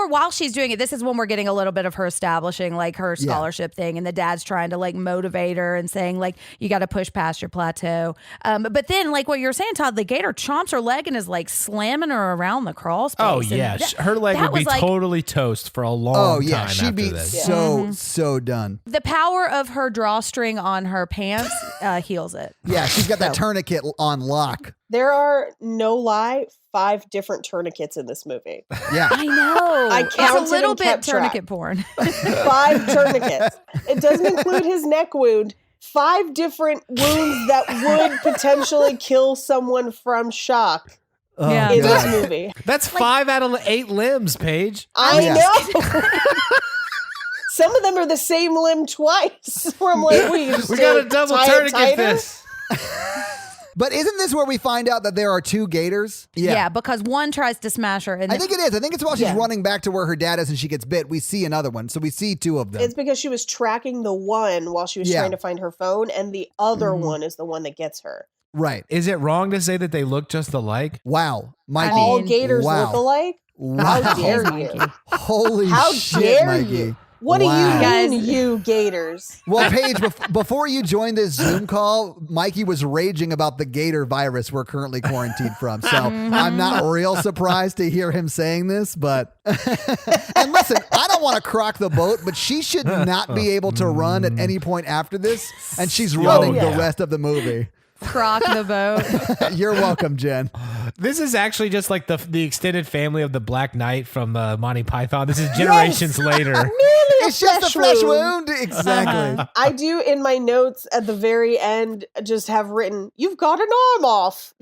while she's doing it, this is when we're getting a little bit of her establishing like her scholarship thing, and the dad's trying to like motivate her and saying like you got to push past your plateau. But then like what you're saying, Todd, the gator chomps her leg and is like slamming her around the crawl space. Oh yeah, her leg would be totally toast for a long time. She'd be so done. The power of her drawstring on her pants heals it. Yeah, she's got that tourniquet on lock. There are, no lie, 5 different tourniquets in this movie. Yeah. I know. I counted it's a little and bit kept tourniquet track. porn. 5 tourniquets. It doesn't include his neck wound. 5 different wounds that would potentially kill someone from shock Yeah. in this movie. That's 5 out of 8 limbs, Paige. I know. Some of them are the same limb twice. Where I'm like, we got to double tourniquet this. But isn't this where we find out that there are 2 gators? Yeah, because one tries to smash her. And I think it is. I think it's while she's running back to where her dad is and she gets bit. We see another one. So we see 2 of them. It's because she was tracking the one while she was trying to find her phone, and the other one is the one that gets her. Right. Is it wrong to say that they look just alike? Wow. Mikey. All gators look alike? Wow. How dare you? Holy How shit, dare Mikey. you? What do you mean, you gators? Well, Paige, before you joined this Zoom call, Mikey was raging about the gator virus we're currently quarantined from. So I'm not real surprised to hear him saying this. But and listen, I don't want to crock the boat, but she should not be able to run at any point after this. And she's running the rest of the movie. Crock the boat. You're welcome, Jen. This is actually just like the extended family of the Black Knight from Monty Python. This is generations later. It's just a flesh wound. Exactly. I do in my notes at the very end just have written, "You've got an arm off."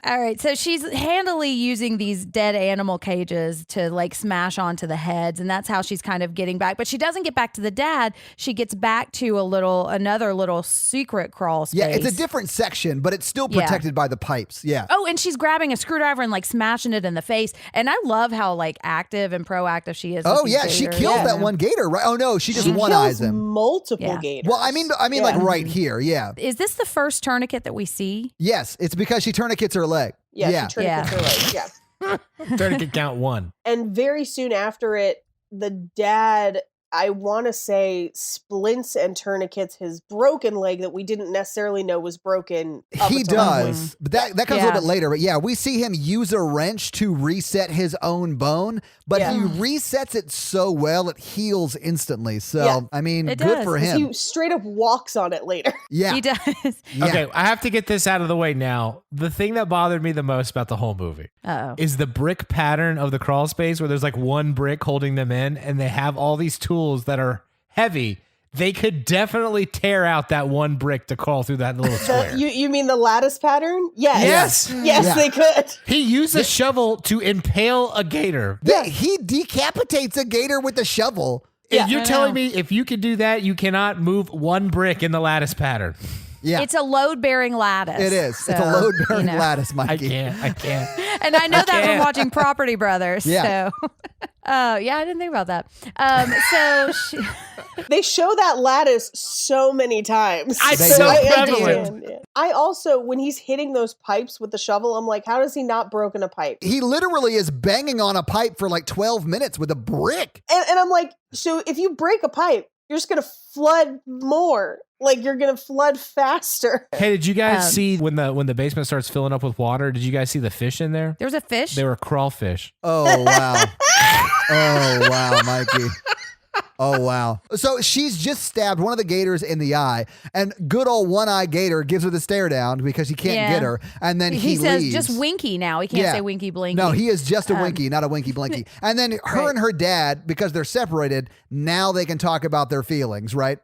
All right. So she's handily using these dead animal cages to like smash onto the heads. And that's how she's kind of getting back. But she doesn't get back to the dad. She gets back to another little secret crawl space. Yeah, it's a different section, but it's still protected. protected by the pipes. Yeah. Oh, and she's grabbing a screwdriver and like smashing it in the face. And I love how like active and proactive she is. Oh with yeah, these she gators. kills that one gator, right? Oh no, she just one eyes him. Multiple gators. Well, I mean, like right here, yeah. Is this the first tourniquet that we see? Yes, it's because she tourniquets her leg. Yeah, she tourniquets her leg. Yeah. Tourniquet count 1. And very soon after it, the dad, I want to say, splints and tourniquets his broken leg that we didn't necessarily know was broken. He does. But that comes a little bit later. But yeah, we see him use a wrench to reset his own bone, but he resets it so well it heals instantly. So, I mean, It good does. for him. He straight up walks on it later. Yeah. He does. Yeah. Okay, I have to get this out of the way now. The thing that bothered me the most about the whole movie is the brick pattern of the crawl space where there's like one brick holding them in and they have all these tools that are heavy. They could definitely tear out that one brick to crawl through that little square. You mean the lattice pattern? Yes. Yes. Yes, they could. He used a shovel to impale a gator. He decapitates a gator with a shovel. And you're telling me if you could do that, you cannot move one brick in the lattice pattern. Yeah. It's a load-bearing lattice. It is. So, it's a load-bearing lattice, Mikey. I can't. And I know that from watching Property Brothers. Yeah. So, I didn't think about that. They show that lattice so many times. It's so prevalent. understand. I also, when he's hitting those pipes with the shovel, I'm like, how has he not broken a pipe? He literally is banging on a pipe for like 12 minutes with a brick. And I'm like, so if you break a pipe, you're just going to flood more. Like, you're going to flood faster. Hey, did you guys see when the basement starts filling up with water? Did you guys see the fish in there? There's a fish? They were crawfish. Oh, wow. Oh, wow, Mikey. Oh, wow. So she's just stabbed one of the gators in the eye, and good old one-eye gator gives her the stare down because he can't get her, and then he says leaves. just Winky now. He can't say Winky Blinky. No, he is just a Winky, not a Winky Blinky. And then her and her dad, because they're separated, now they can talk about their feelings, right?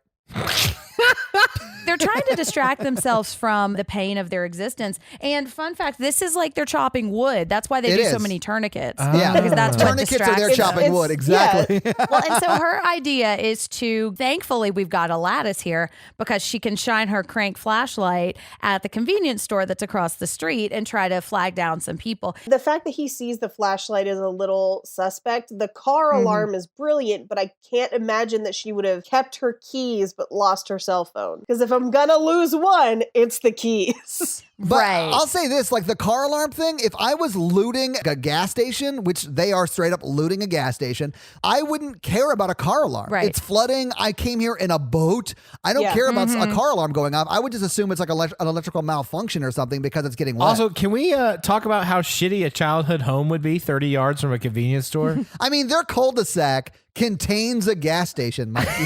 They're trying to distract themselves from the pain of their existence. And fun fact, this is like they're chopping wood. That's why they do so many tourniquets. Yeah. Because that's what Tourniquets are distracts there them. chopping wood. Exactly. Yeah. Well, and so her idea is to, thankfully, we've got a lattice here because she can shine her crank flashlight at the convenience store that's across the street and try to flag down some people. The fact that he sees the flashlight is a little suspect. The car alarm is brilliant, but I can't imagine that she would have kept her keys but lost her cell phone. Because if I'm gonna lose one, it's the keys. But I'll say this, like the car alarm thing, if I was looting a gas station, which they are straight up looting a gas station, I wouldn't care about a car alarm. Right. It's flooding. I came here in a boat. I don't care about a car alarm going off. I would just assume it's like an electrical malfunction or something because it's getting wet. Also, can we talk about how shitty a childhood home would be 30 yards from a convenience store? I mean, their cul-de-sac contains a gas station, Mikey.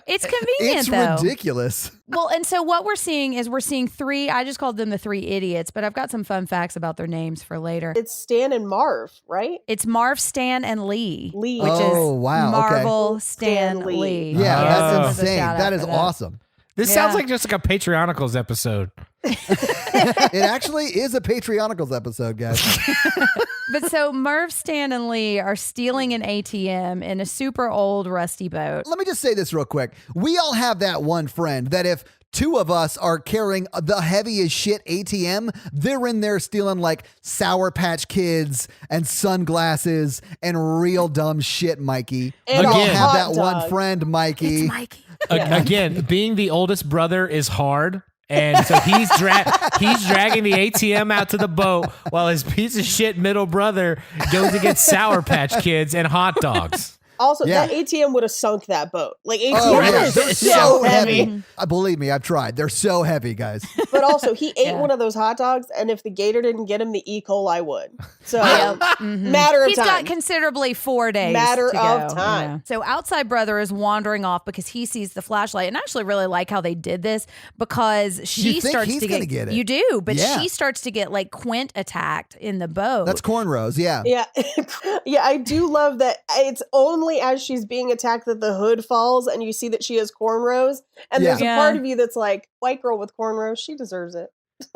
It's convenient, It's though. ridiculous. Well, and so what we're seeing is three, I just called them the three idiots, but I've got some fun facts about their names for later. It's Stan and Marv, right? It's Marv, Stan, and Lee. Lee. Which Oh, is wow, okay. Marvel, Stan, Stan Lee. Lee. Yeah, that's Give us a insane. shout out That is for awesome. This sounds like just like a Patreonicals episode. It actually is a Patreonicals episode, guys. But so Merv, Stan, and Lee are stealing an ATM in a super old rusty boat. Let me just say this real quick. We all have that one friend that if two of us are carrying the heaviest shit ATM, they're in there stealing like Sour Patch Kids and sunglasses and real dumb shit, Mikey. And we all Again. have hot that one dog. friend, Mikey. It's Mikey. Again, being the oldest brother is hard. And so he's dragging the ATM out to the boat while his piece of shit middle brother goes to get Sour Patch Kids and hot dogs. Also, Yeah. that ATM would have sunk that boat. Like, ATM Oh, yeah. is They're so heavy. Believe me, I've tried. They're so heavy, guys. But also, he ate Yeah. one of those hot dogs, and if the gator didn't get him, the E. coli would. So, Yep. matter of He's time. got considerably 4 days. Matter to of go, time. you know. So outside brother is wandering off because he sees the flashlight, and I actually really like how they did this because she You think starts he's to gonna get it. You do, but Yeah. she starts to get like Quint attacked in the boat. That's cornrows, yeah. Yeah. Yeah, I do love that it's only as she's being attacked that the hood falls and you see that she has cornrows. And there's Yeah. a part of you that's like, white girl with cornrows, she deserves it.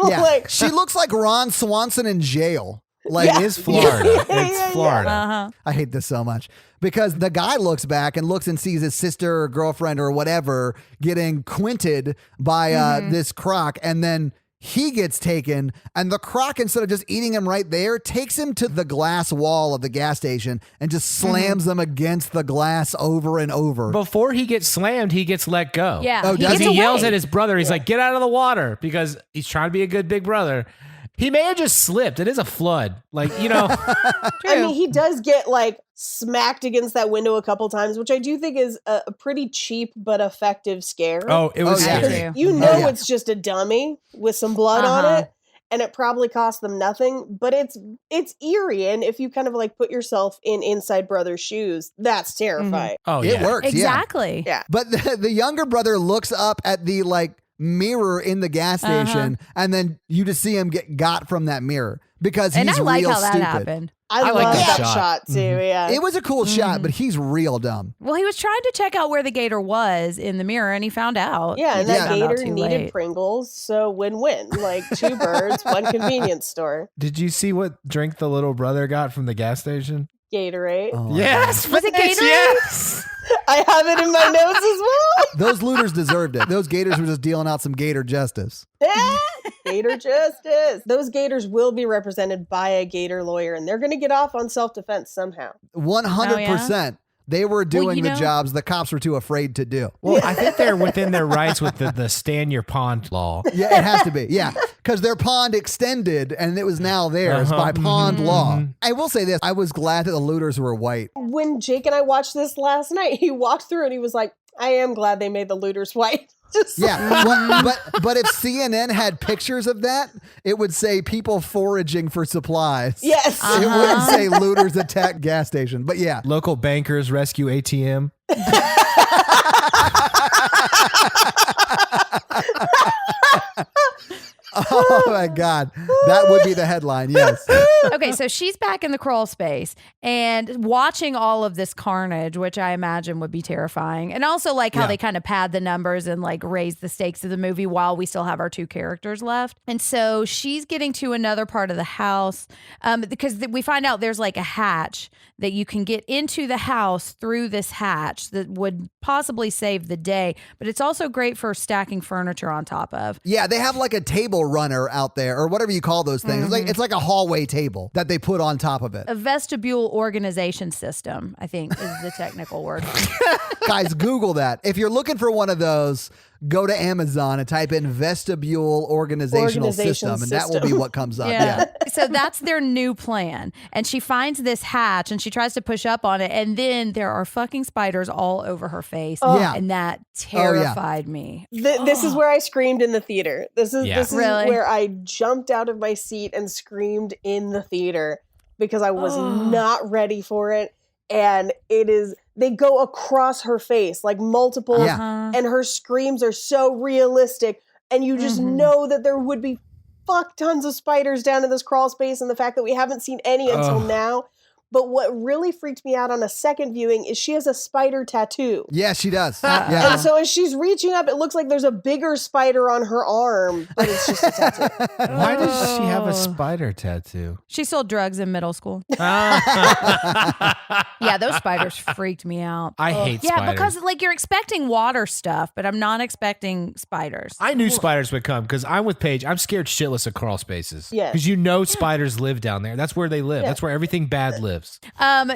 Yeah. Like, She looks like Ron Swanson in jail. Like, Yeah. It is Florida. Yeah, It's yeah, yeah. Florida. Uh-huh. I hate this so much because the guy looks back and looks and sees his sister or girlfriend or whatever getting quinted by this croc, and then he gets taken, and the croc, instead of just eating him right there, takes him to the glass wall of the gas station and just slams him against the glass over and over. Before he gets slammed, he gets let go. Yeah. Oh, does gets He yells away. at his brother. He's like, get out of the water, because he's trying to be a good big brother. He may have just slipped. It is a flood. Like, you know. I mean, he does get like smacked against that window a couple times, which I do think is a pretty cheap but effective scare. Oh, it was Oh, yeah. scary. You know yeah. it's just a dummy with some blood on it, and it probably cost them nothing, but it's eerie, and if you kind of like put yourself in Inside Brother's shoes, that's terrifying. Oh, It yeah. works, Exactly. Yeah. But the younger brother looks up at the like mirror in the gas station, and then you just see him get got from that mirror because he's And I like real how that stupid. happened. I like love that that shot. shot too. Yeah. It was a cool shot, but he's real dumb. Well, he was trying to check out where the gator was in the mirror, and he found out. Yeah, He and just that found out gator too needed late. Pringles, so win-win. Like 2 birds, 1 convenience store. Did you see what drink the little brother got from the gas station? Gatorade. Oh, Yes. Was it Vince, Gatorade? Yes. I have it in my notes as well. Those looters deserved it. Those gators were just dealing out some gator justice. Gator justice. Those gators will be represented by a gator lawyer, and they're going to get off on self-defense somehow. 100%. They were doing you the know- jobs the cops were too afraid to do. Well, I think they're within their rights with the stand your pond law. Yeah, it has to be. Yeah, because their pond extended and it was now theirs by pond law. I will say this. I was glad that the looters were white. When Jake and I watched this last night, he walked through and he was like, I am glad they made the looters white. Just Yeah, but if CNN had pictures of that, it would say people foraging for supplies. yes. It wouldn't say looters attack gas station. But yeah, Local bankers rescue ATM. oh my God, that would be the headline. Yes. Okay, so she's back in the crawl space and watching all of this carnage, which I imagine would be terrifying. And also like how they kind of pad the numbers and like raise the stakes of the movie while we still have our 2 characters left. And so she's getting to another part of the house because we find out there's like a hatch that you can get into the house through this hatch that would possibly save the day. But it's also great for stacking furniture on top of. Yeah, they have like a table runner out there or whatever you call those things. It's like a hallway table that they put on top of it. A vestibule organization system, I think, is the technical word. Guys, Google that. If you're looking for one of those, go to Amazon and type in vestibule organizational system, and that will be what comes up. Yeah. So that's their new plan. And she finds this hatch and she tries to push up on it. And then there are fucking spiders all over her face. Yeah. And that terrified me. This is where I screamed in the theater. This is Really? where I jumped out of my seat and screamed in the theater because I was not ready for it. And they go across her face like multiple, Yeah. and her screams are so realistic. And you just know that there would be fuck tons of spiders down in this crawl space, and the fact that we haven't seen any until now. But what really freaked me out on a second viewing is she has a spider tattoo. Yeah, she does. Yeah. And so as she's reaching up, it looks like there's a bigger spider on her arm, but it's just a tattoo. Why does she have a spider tattoo? She sold drugs in middle school. Yeah, those spiders freaked me out. I hate Yeah, spiders. because like you're expecting water stuff, but I'm not expecting spiders. I knew spiders would come because I'm with Paige. I'm scared shitless of crawl spaces. Yeah. Because you know spiders live down there. That's where they live. That's where everything bad lives.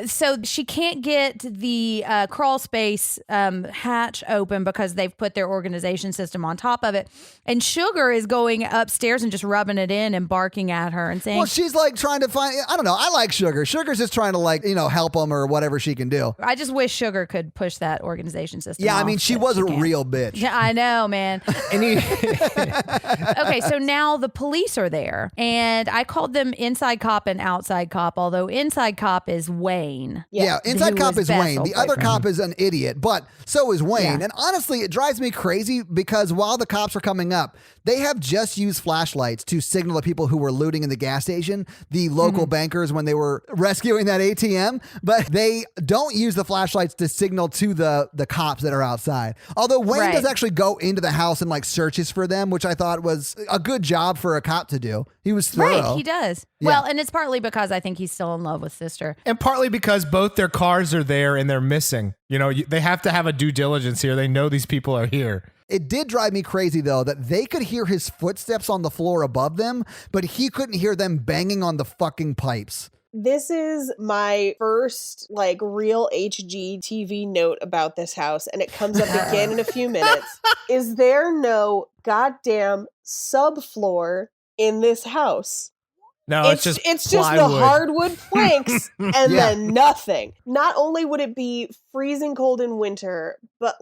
So she can't get the crawl space hatch open because they've put their organization system on top of it. And Sugar is going upstairs and just rubbing it in and barking at her and saying, Well, she's like trying to find, I don't know. I like Sugar. Sugar's just trying to like, help them or whatever she can do. I just wish Sugar could push that organization system Yeah, I off, mean, she but was a can't. real bitch. Yeah, I know, man. Any Okay, so now the police are there, and I called them Inside Cop and Outside Cop, although Inside Cop is Wayne. Yeah, Inside Who Cop was is Wayne. Bethel's The other boyfriend. cop is an idiot, but so is Wayne. Yeah. And honestly, it drives me crazy because while the cops are coming up, they have just used flashlights to signal the people who were looting in the gas station, the local bankers when they were rescuing that ATM, but they don't use the flashlights to signal to the cops that are outside. Although Wayne Right. does actually go into the house and like searches for them, which I thought was a good job for a cop to do. He was thorough. Right, he does. Yeah. Well, and it's partly because I think he's still in love with Sister. And partly because both their cars are there and they're missing. They have to have a due diligence here. They know these people are here. It did drive me crazy, though, that they could hear his footsteps on the floor above them, but he couldn't hear them banging on the fucking pipes. This is my first like real HGTV note about this house, and it comes up again in a few minutes. Is there no goddamn subfloor in this house? No, it's just the plywood. hardwood planks and then nothing. Not only would it be freezing cold in winter, but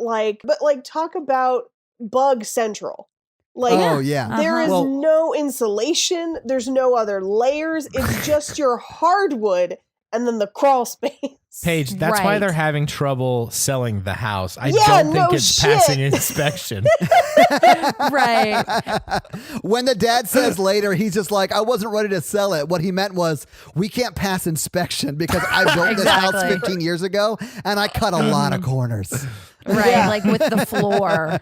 talk about bug central. Like, there is no insulation. There's no other layers. It's just your hardwood and then the crawl space. Paige, that's why they're having trouble selling the house. I Yeah, don't think no it's shit. passing inspection. Right. When the dad says later, he's just like, I wasn't ready to sell it. What he meant was, we can't pass inspection because I built this house Exactly. 15 years ago and I cut a lot of corners. Right, Yeah. like with the floor.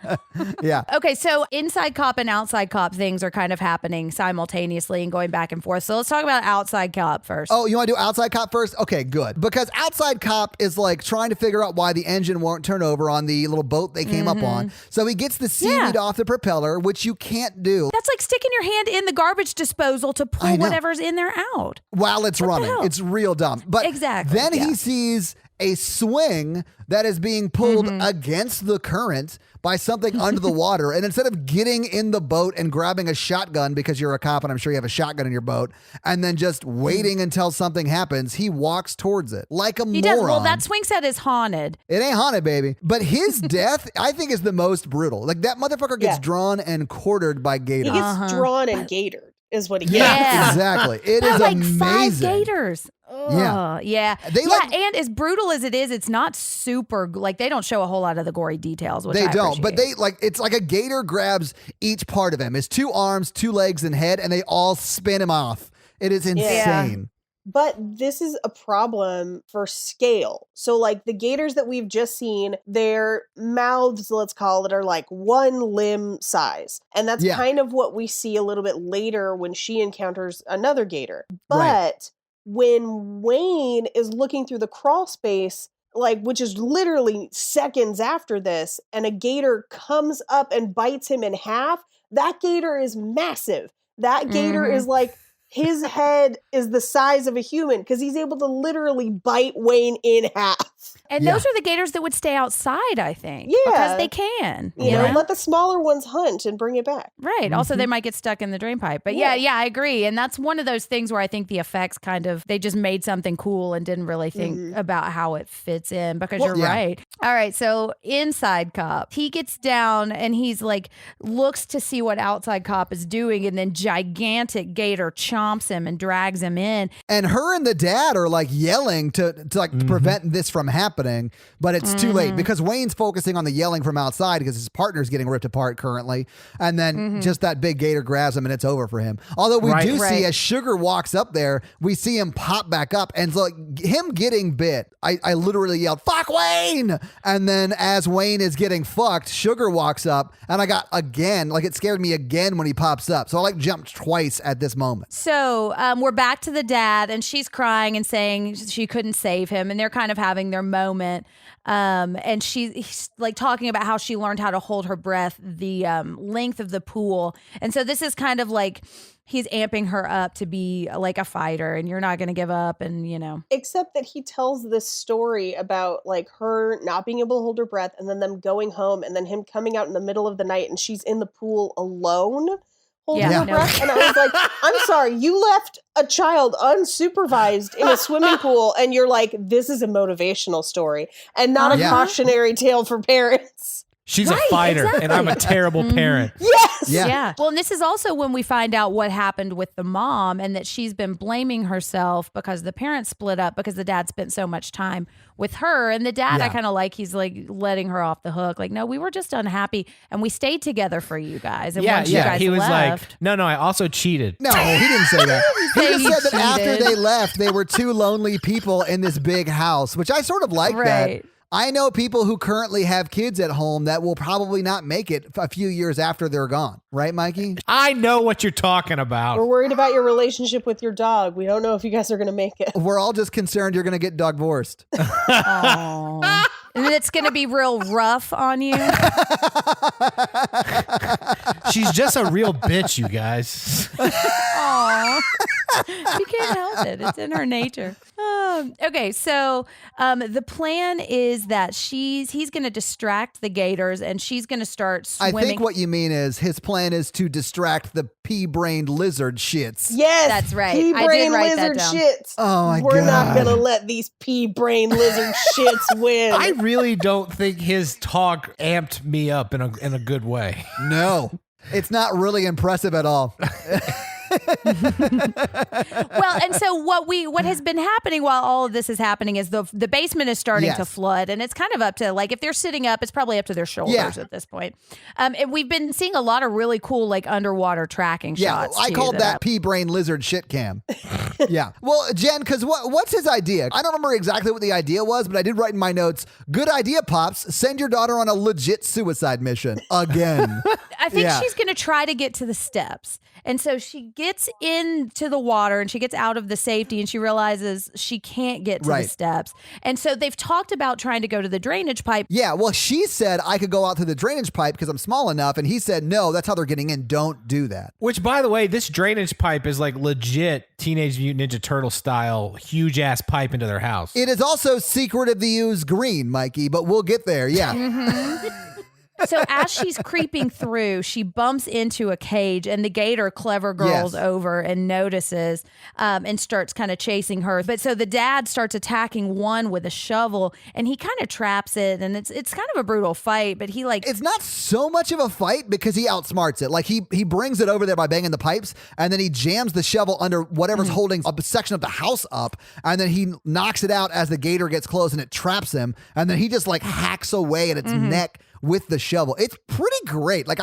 Yeah. Okay, so inside cop and outside cop things are kind of happening simultaneously and going back and forth. So let's talk about outside cop first. Oh, you want to do outside cop first? Okay, good. Because outside cop is like trying to figure out why the engine won't turn over on the little boat they came up on. So he gets the seaweed off the propeller, which you can't do That's like sticking your hand in the garbage disposal to I pull know. whatever's in there out. while it's running. hell? It's real dumb. But Exactly, then yeah. he sees a swing that is being pulled against the current by something under the water. And instead of getting in the boat and grabbing a shotgun because you're a cop and I'm sure you have a shotgun in your boat and then just waiting until something happens, he walks towards it like a He moron. does. Well, that swing set is haunted. It ain't haunted, baby. But his death, I think, is the most brutal. Like that motherfucker gets Yeah. drawn and quartered by Gator. He gets drawn and gatored is what he gets. Yeah. Exactly. It is like amazing. 5 gators. Yeah. Yeah. They like- and as brutal as it is, it's not super, like they don't show a whole lot of the gory details. Which They I don't, but appreciate. they like it's like a gator grabs each part of him, his 2 arms, 2 legs, and head, and they all spin him off. It is insane. But this is a problem for scale. So, like the gators that we've just seen, their mouths, let's call it, are like 1 limb size. And that's Yeah. kind of what we see a little bit later when she encounters another gator. But Right. when Wayne is looking through the crawl space, like which is literally seconds after this, and a gator comes up and bites him in half, that gator is massive. That gator is like, his head is the size of a human because he's able to literally bite Wayne in half. And Yeah. those are the gators that would stay outside, I think. Yeah. Because they can. You know, let the smaller ones hunt and bring it back. Right. Also, they might get stuck in the drain pipe. But yeah, I agree. And that's one of those things where I think the effects kind of, they just made something cool and didn't really think about how it fits in because you're yeah. right. All right. So inside cop, he gets down and he's like, looks to see what outside cop is doing. And then gigantic gator chomps him and drags him in. And her and the dad are like yelling to prevent this from happening, but it's too late because Wayne's focusing on the yelling from outside because his partner's getting ripped apart currently. And then just that big gator grabs him and it's over for him. Although we do see as Sugar walks up there, we see him pop back up and so like him getting bit. I literally yelled, "Fuck Wayne!" And then as Wayne is getting fucked, Sugar walks up and I got again, like it scared me again when he pops up. So I like jumped twice at this moment. So we're back to the dad, and she's crying and saying she couldn't save him, and they're kind of having their moment. And he's like talking about how she learned how to hold her breath the length of the pool. And so this is kind of like he's amping her up to be like a fighter, and you're not going to give up, and you know. Except that he tells this story about like her not being able to hold her breath and then them going home and then him coming out in the middle of the night and she's in the pool alone holding her breath. And I was like, I'm sorry, you left a child unsupervised in a swimming pool and you're like, this is a motivational story and not a cautionary tale for parents. She's a fighter, and I'm a terrible parent. Yes. Yeah. Well, and this is also when we find out what happened with the mom and that she's been blaming herself because the parents split up because the dad spent so much time with her. And the dad, I kind of like, he's like letting her off the hook. Like, no, we were just unhappy and we stayed together for you guys. And once you guys he was left, like, no, I also cheated. No, he didn't say that. He said just said he that after cheated. they left, they were 2 lonely people in this big house, which I sort of like that. Right. I know people who currently have kids at home that will probably not make it a few years after they're gone. Right, Mikey? I know what you're talking about. We're worried about your relationship with your dog. We don't know if you guys are going to make it. We're all just concerned you're going to get divorced. Aw. And it's going to be real rough on you. She's just a real bitch, you guys. Aw. She can't help it. It's in her nature. Okay, so the plan is that he's going to distract the gators and she's going to start swimming. I think what you mean is his plan is to distract the pea-brained lizard shits. Yes, That's right. Pea-brained I did write that lizard down. shits. Oh my We're not God. gonna let these pea-brained lizard shits win. I really don't think his talk amped me up in a good way. No, it's not really impressive at all. Well, and so what has been happening while all of this is happening is the basement is starting to flood, and it's kind of up to, like, if they're sitting up, it's probably up to their shoulders at this point. And we've been seeing a lot of really cool, like, underwater tracking shots. I called that pea-brained lizard shit cam. Yeah. Well, Jen, because what's his idea? I don't remember exactly what the idea was, but I did write in my notes, good idea, Pops. Send your daughter on a legit suicide mission again. I think she's going to try to get to the steps. And so she gets into the water and she gets out of the safety and she realizes she can't get to the steps. And so they've talked about trying to go to the drainage pipe. Yeah, well, she said I could go out through the drainage pipe because I'm small enough. And he said, no, that's how they're getting in. Don't do that. Which, by the way, this drainage pipe is like legit Teenage Mutant Ninja Turtle style, huge ass pipe into their house. It is also Secret of the Ooze green, Mikey, but we'll get there. Yeah. So as she's creeping through, she bumps into a cage and the gator clever girls over and notices and starts kind of chasing her. But so the dad starts attacking one with a shovel and he kind of traps it. And it's kind of a brutal fight, but he It's not so much of a fight because he outsmarts it. Like he brings it over there by banging the pipes and then he jams the shovel under whatever's holding a section of the house up. And then he knocks it out as the gator gets close and it traps him. And then he just like hacks away at its neck with the shovel. It's pretty great. Like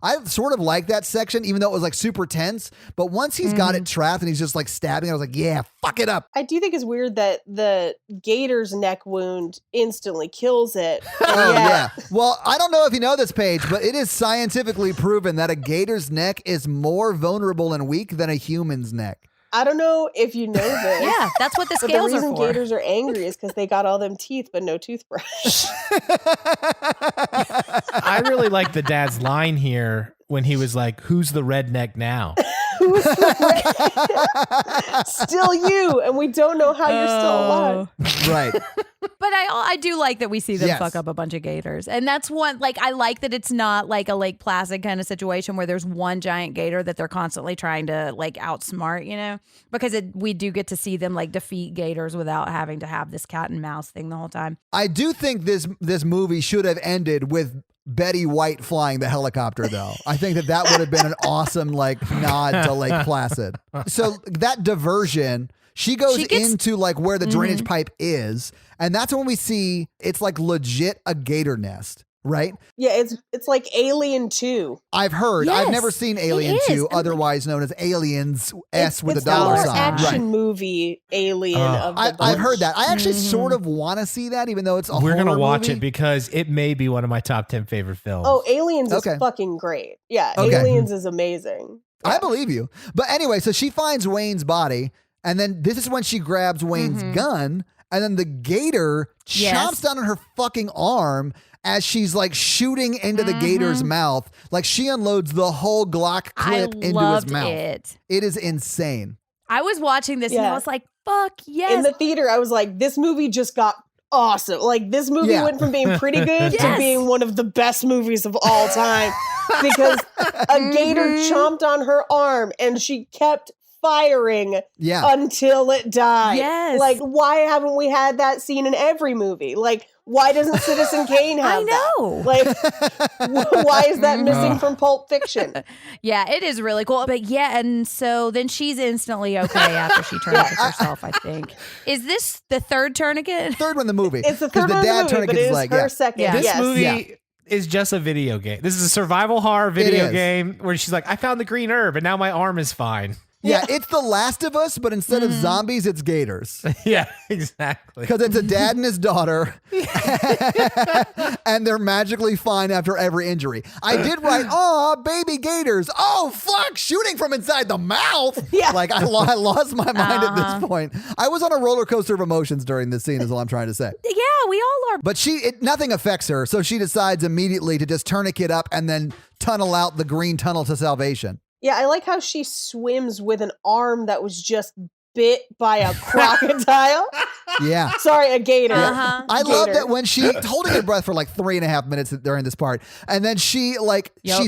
I sort of like that section, even though it was like super tense. But once he's got it trapped and he's just like stabbing, I was like, yeah, fuck it up. I do think it's weird that the gator's neck wound instantly kills it. Oh, yeah. Well, I don't know if you know this, Paige, but it is scientifically proven that a gator's neck is more vulnerable and weak than a human's neck. I don't know if you know this. Yeah, that's what the But scales the are reason for. gators are angry is because they got all them teeth but no toothbrush. I really like the dad's line here when he was like, who's the redneck now? Still you, and we don't know how you're still alive. Right. But I do like that we see them fuck up a bunch of gators. And that's one, like, I like that it's not like a Lake Placid kind of situation where there's one giant gator that they're constantly trying to like outsmart, you know, because we do get to see them like defeat gators without having to have this cat and mouse thing the whole time. I do think this movie should have ended with Betty White flying the helicopter, though. I think that would have been an awesome like nod to Lake Placid. So that diversion, she goes into like where the drainage pipe is, and that's when we see it's like legit a gator nest, right? Yeah, it's like Alien 2. I've heard. Yes, I've never seen Alien it is. 2, otherwise known as Aliens S with a It's the dollar more sign. action Right. movie Alien of the I've heard bunch. that. I actually sort of want to see that, even though it's a We're going to horror watch movie. it because it may be one of my top 10 favorite films. Oh, Aliens Okay. is fucking great. Yeah, Okay. Aliens is amazing. I believe you. But anyway, so she finds Wayne's body, and then this is when she grabs Wayne's gun, and then the gator chomps down on her fucking arm as she's like shooting into the gator's mouth. Like she unloads the whole Glock clip into loved his mouth. it. It is insane. I was watching this and I Yeah. was like, fuck yes. In the theater, I was like, this movie just got awesome. Like this movie Yeah. went from being pretty good to Yes. being one of the best movies of all time because a gator chomped on her arm and she kept firing Yeah. until it died. Yes. Like, why haven't we had that scene in every movie? Like, why doesn't Citizen Kane have I know. that? Like, why is that missing from Pulp Fiction? Yeah, it is really cool. But yeah, and so then she's instantly okay after she tourniquets herself, I think. Is this the third tournament? Third one in the movie. It's the 'Cause third one in the movie, but tourniquets it his is leg, her yeah. second. Yeah. This Yes. movie is just a video game. This is a survival horror video is. game where she's like, I found the green herb and now my arm is fine. Yeah, it's The Last of Us, but instead of zombies, it's gators. Yeah, exactly. Because it's a dad and his daughter, and they're magically fine after every injury. I did write, oh, baby gators. Oh, fuck, shooting from inside the mouth. Yeah. Like, I lost my mind at this point. I was on a roller coaster of emotions during this scene, is all I'm trying to say. Yeah, we all are. But nothing affects her, so she decides immediately to just tourniquet up and then tunnel out the green tunnel to salvation. Yeah, I like how she swims with an arm that was just bit by a crocodile. Yeah. Sorry, a gator. Uh-huh. I love Gator. that when she's holding her breath for like 3.5 minutes during this part, and then she's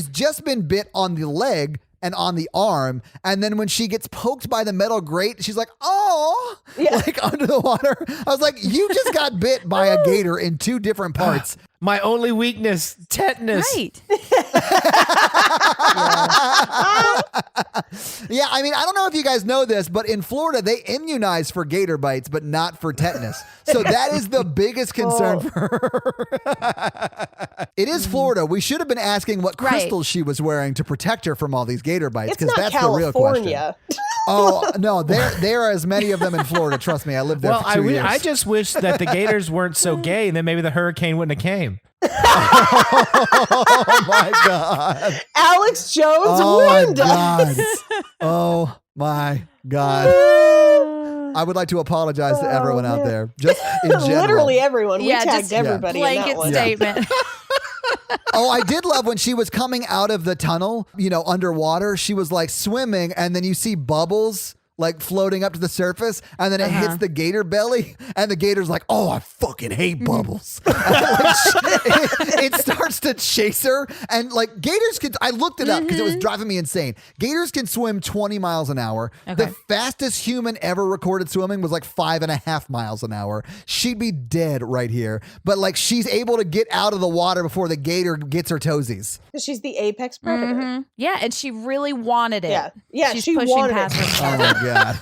just been bit on the leg and on the arm, and then when she gets poked by the metal grate, she's like, oh, like under the water. I was like, you just got bit by a gator in 2 different parts. My only weakness, tetanus. Right. Yeah, I mean, I don't know if you guys know this, but in Florida, they immunize for gator bites, but not for tetanus. So that is the biggest concern for her. It is Florida. We should have been asking what crystals she was wearing to protect her from all these gator bites, It's because not that's the real question. California. Oh, no, there are as many of them in Florida. Trust me, I lived there Well, for 2 years. I just wish that the gators weren't so gay, and then maybe the hurricane wouldn't have came. Oh, my God. Alex Jones Oh, my warned God. us. Oh, my God. I would like to apologize to everyone out there. Just in general. Literally everyone. We Yeah, tagged just everybody in that Blanket one. statement. Oh, I did love when she was coming out of the tunnel, underwater. She was like swimming, and then you see bubbles like floating up to the surface, and then it hits the gator belly, and the gator's like, oh, I fucking hate bubbles. It starts to chase her, and like gators can, I looked it up because it was driving me insane. Gators can swim 20 miles an hour. Okay. The fastest human ever recorded swimming was like 5.5 miles an hour. She'd be dead right here. But like she's able to get out of the water before the gator gets her toesies. She's the apex predator. Yeah, and she really wanted it. Yeah, She's she pushing wanted past it. herself. Oh my God.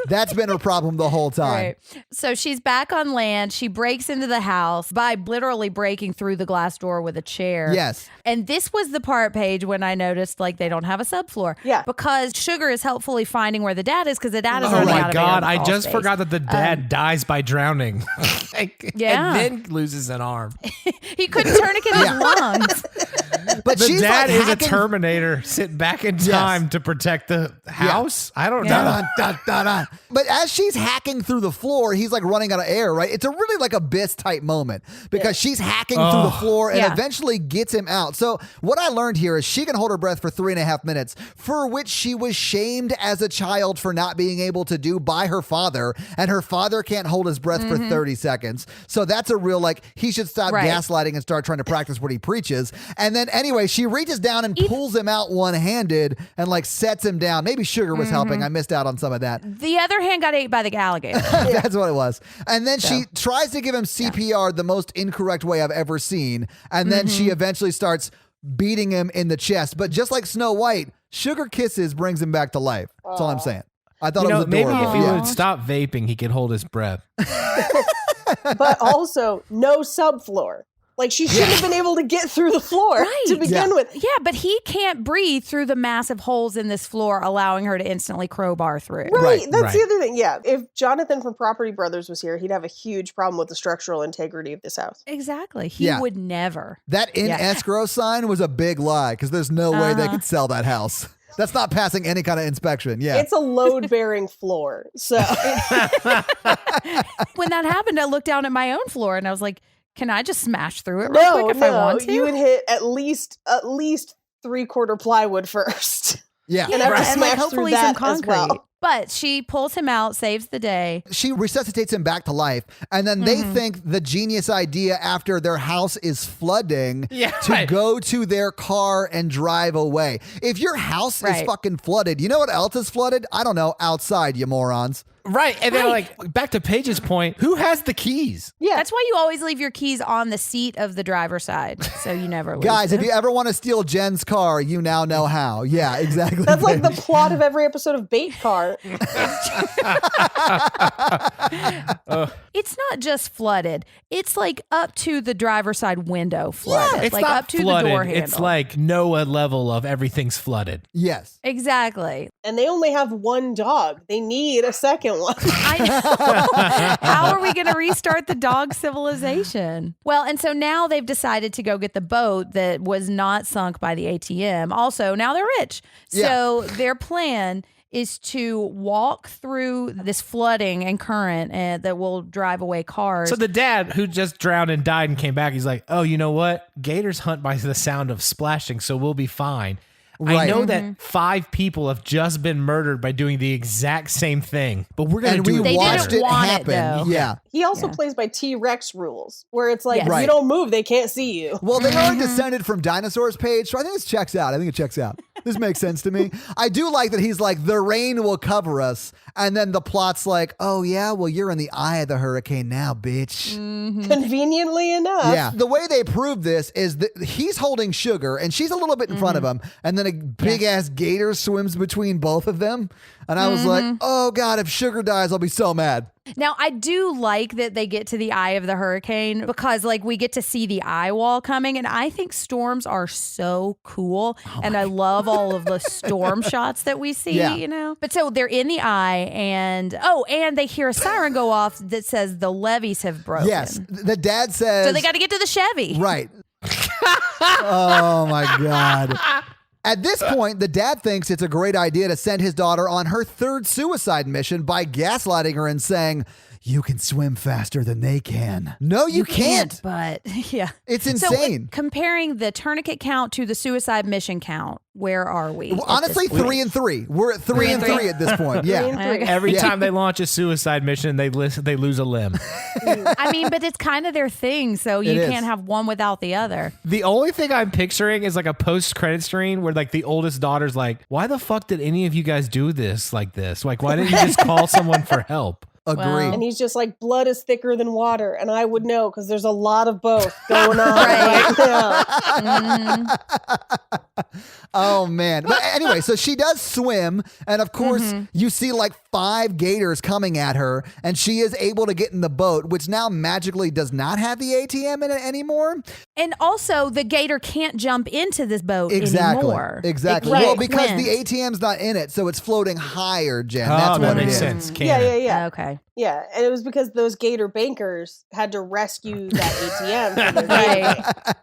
That's been her problem the whole time. Right. So she's back on land. She breaks into the house by literally breaking through the glass door with a chair. Yes. And this was the part, Paige, when I noticed like they don't have a subfloor. Yeah. Because Sugar is helpfully finding where the dad is because the dad is Oh running out my of God! air in I the just crawl forgot that the dad dies by drowning. Yeah. And then loses an arm. space. He couldn't tourniquet his lungs. But The she's dad like is a hacking- Terminator sent back in time to protect the house. I don't know. Dun, dun, dun, dun. But as she's hacking through the floor, he's like running out of air, right? It's a really like Abyss type moment because she's hacking through the floor and Yeah. eventually gets him out. So what I learned here is she can hold her breath for 3.5 minutes, for which she was shamed as a child for not being able to do by her father, and her father can't hold his breath for 30 seconds. So that's a real like he should stop Right. gaslighting and start trying to practice what he preaches. And then anyway, she reaches down and pulls him out one-handed and like sets him down. Maybe Sugar was helping. I missed out on some of that. The other hand got ate by the alligator. That's what it was. And then she tries to give him CPR the most incorrect way I've ever seen. And then she eventually starts beating him in the chest. But just like Snow White, Sugar Kisses brings him back to life. That's all I'm saying. I thought it was maybe adorable. if he Yeah. would stop vaping, he could hold his breath. But also no subfloor. Like she shouldn't have been able to get through the floor Right. to begin with. Yeah, but he can't breathe through the massive holes in this floor, allowing her to instantly crowbar through. Right. That's right. the other thing. Yeah. If Jonathan from Property Brothers was here, he'd have a huge problem with the structural integrity of this house. Exactly. He Yeah. would never. That in escrow sign was a big lie because there's no way they could sell that house. That's not passing any kind of inspection. Yeah. It's a load bearing floor. So When that happened, I looked down at my own floor and I was like, can I just smash through it real quick if I want to? you would hit at least 3/4 plywood first. yeah. And have to and smash hopefully through some that as concrete. well. But she pulls him out, saves the day. She resuscitates him back to life, and then they think the genius idea after their house is flooding to go to their car and drive away. If your house is Right. fucking flooded, you know what else is flooded? I don't know, outside, you morons. Right. And then like back to Paige's point, who has the keys? Yeah. That's why you always leave your keys on the seat of the driver's side, so you never lose Guys, them. if you ever want to steal Jen's car, you now know how. Yeah, exactly. That's like the plot of every episode of Bait Car. It's not just flooded. It's like up to the driver's side window flooded. It's like not up to flooded. the door handle. It's like Noah level of everything's flooded. Yes. Exactly. And they only have one dog. They need a second one. I know. How are we going to restart the dog civilization? Well, and so now they've decided to go get the boat that was not sunk by the ATM. Also, now they're rich. So their plan is to walk through this flooding and current that will drive away cars. So the dad who just drowned and died and came back, he's like, oh, you know what? Gators hunt by the sound of splashing, so we'll be fine. I Right. know that 5 people have just been murdered by doing the exact same thing, but we're going to And do we it. They watched didn't it want it, happen. though. Yeah. He also plays by T-Rex rules, where it's like, Yes. Right. you don't move, they can't see you. Well, they are descended from dinosaurs, Paige, so I think this checks out. I think it checks out. This makes sense to me. I do like that he's like, the rain will cover us. And then the plot's like, oh, yeah, well, you're in the eye of the hurricane now, bitch. Conveniently enough. Yeah. The way they prove this is that he's holding Sugar and she's a little bit in front of him. And then a big ass gator swims between both of them. And I was like, oh, God, if Sugar dies, I'll be so mad. Now, I do like that they get to the eye of the hurricane because, like, we get to see the eye wall coming. And I think storms are so cool. And I love all of the storm shots that we see, Yeah. you know? But so they're in the eye and they hear a siren go off that says the levees have broken. Yes. The dad says. So they got to get to the Chevy. Right. Oh, my God. At this point, the dad thinks it's a great idea to send his daughter on her 3rd suicide mission by gaslighting her and saying, you can swim faster than they can. No, you can't. But yeah. It's So insane. comparing the tourniquet count to the suicide mission count, where are we? Well, at honestly, this point? 3 and 3. We're at 3 and 3 at this point. Three Yeah. and three. Every Yeah. time they launch a suicide mission, they lose a limb. I mean, but it's kind of their thing, so you It is. can't have one without the other. The only thing I'm picturing is like a post-credit screen where like the oldest daughter's like, why the fuck did any of you guys do this like this? Like, why didn't you just call someone for help? Agree. Well, And he's just like, blood is thicker than water. And I would know because there's a lot of both going on Right. right now. Oh, man. But anyway, so she does swim. And of course, you see like 5 gators coming at her. And she is able to get in the boat, which now magically does not have the ATM in it anymore. And also, the gator can't jump into this boat Exactly. anymore. Exactly. It Well, because can't. the ATM's not in it, so it's floating higher, Jen. Oh, That's that what it makes is. sense. Yeah, Canon. yeah, yeah. Okay. Yeah. And it was because those gator bankers had to rescue that ATM from their gator Right. bank.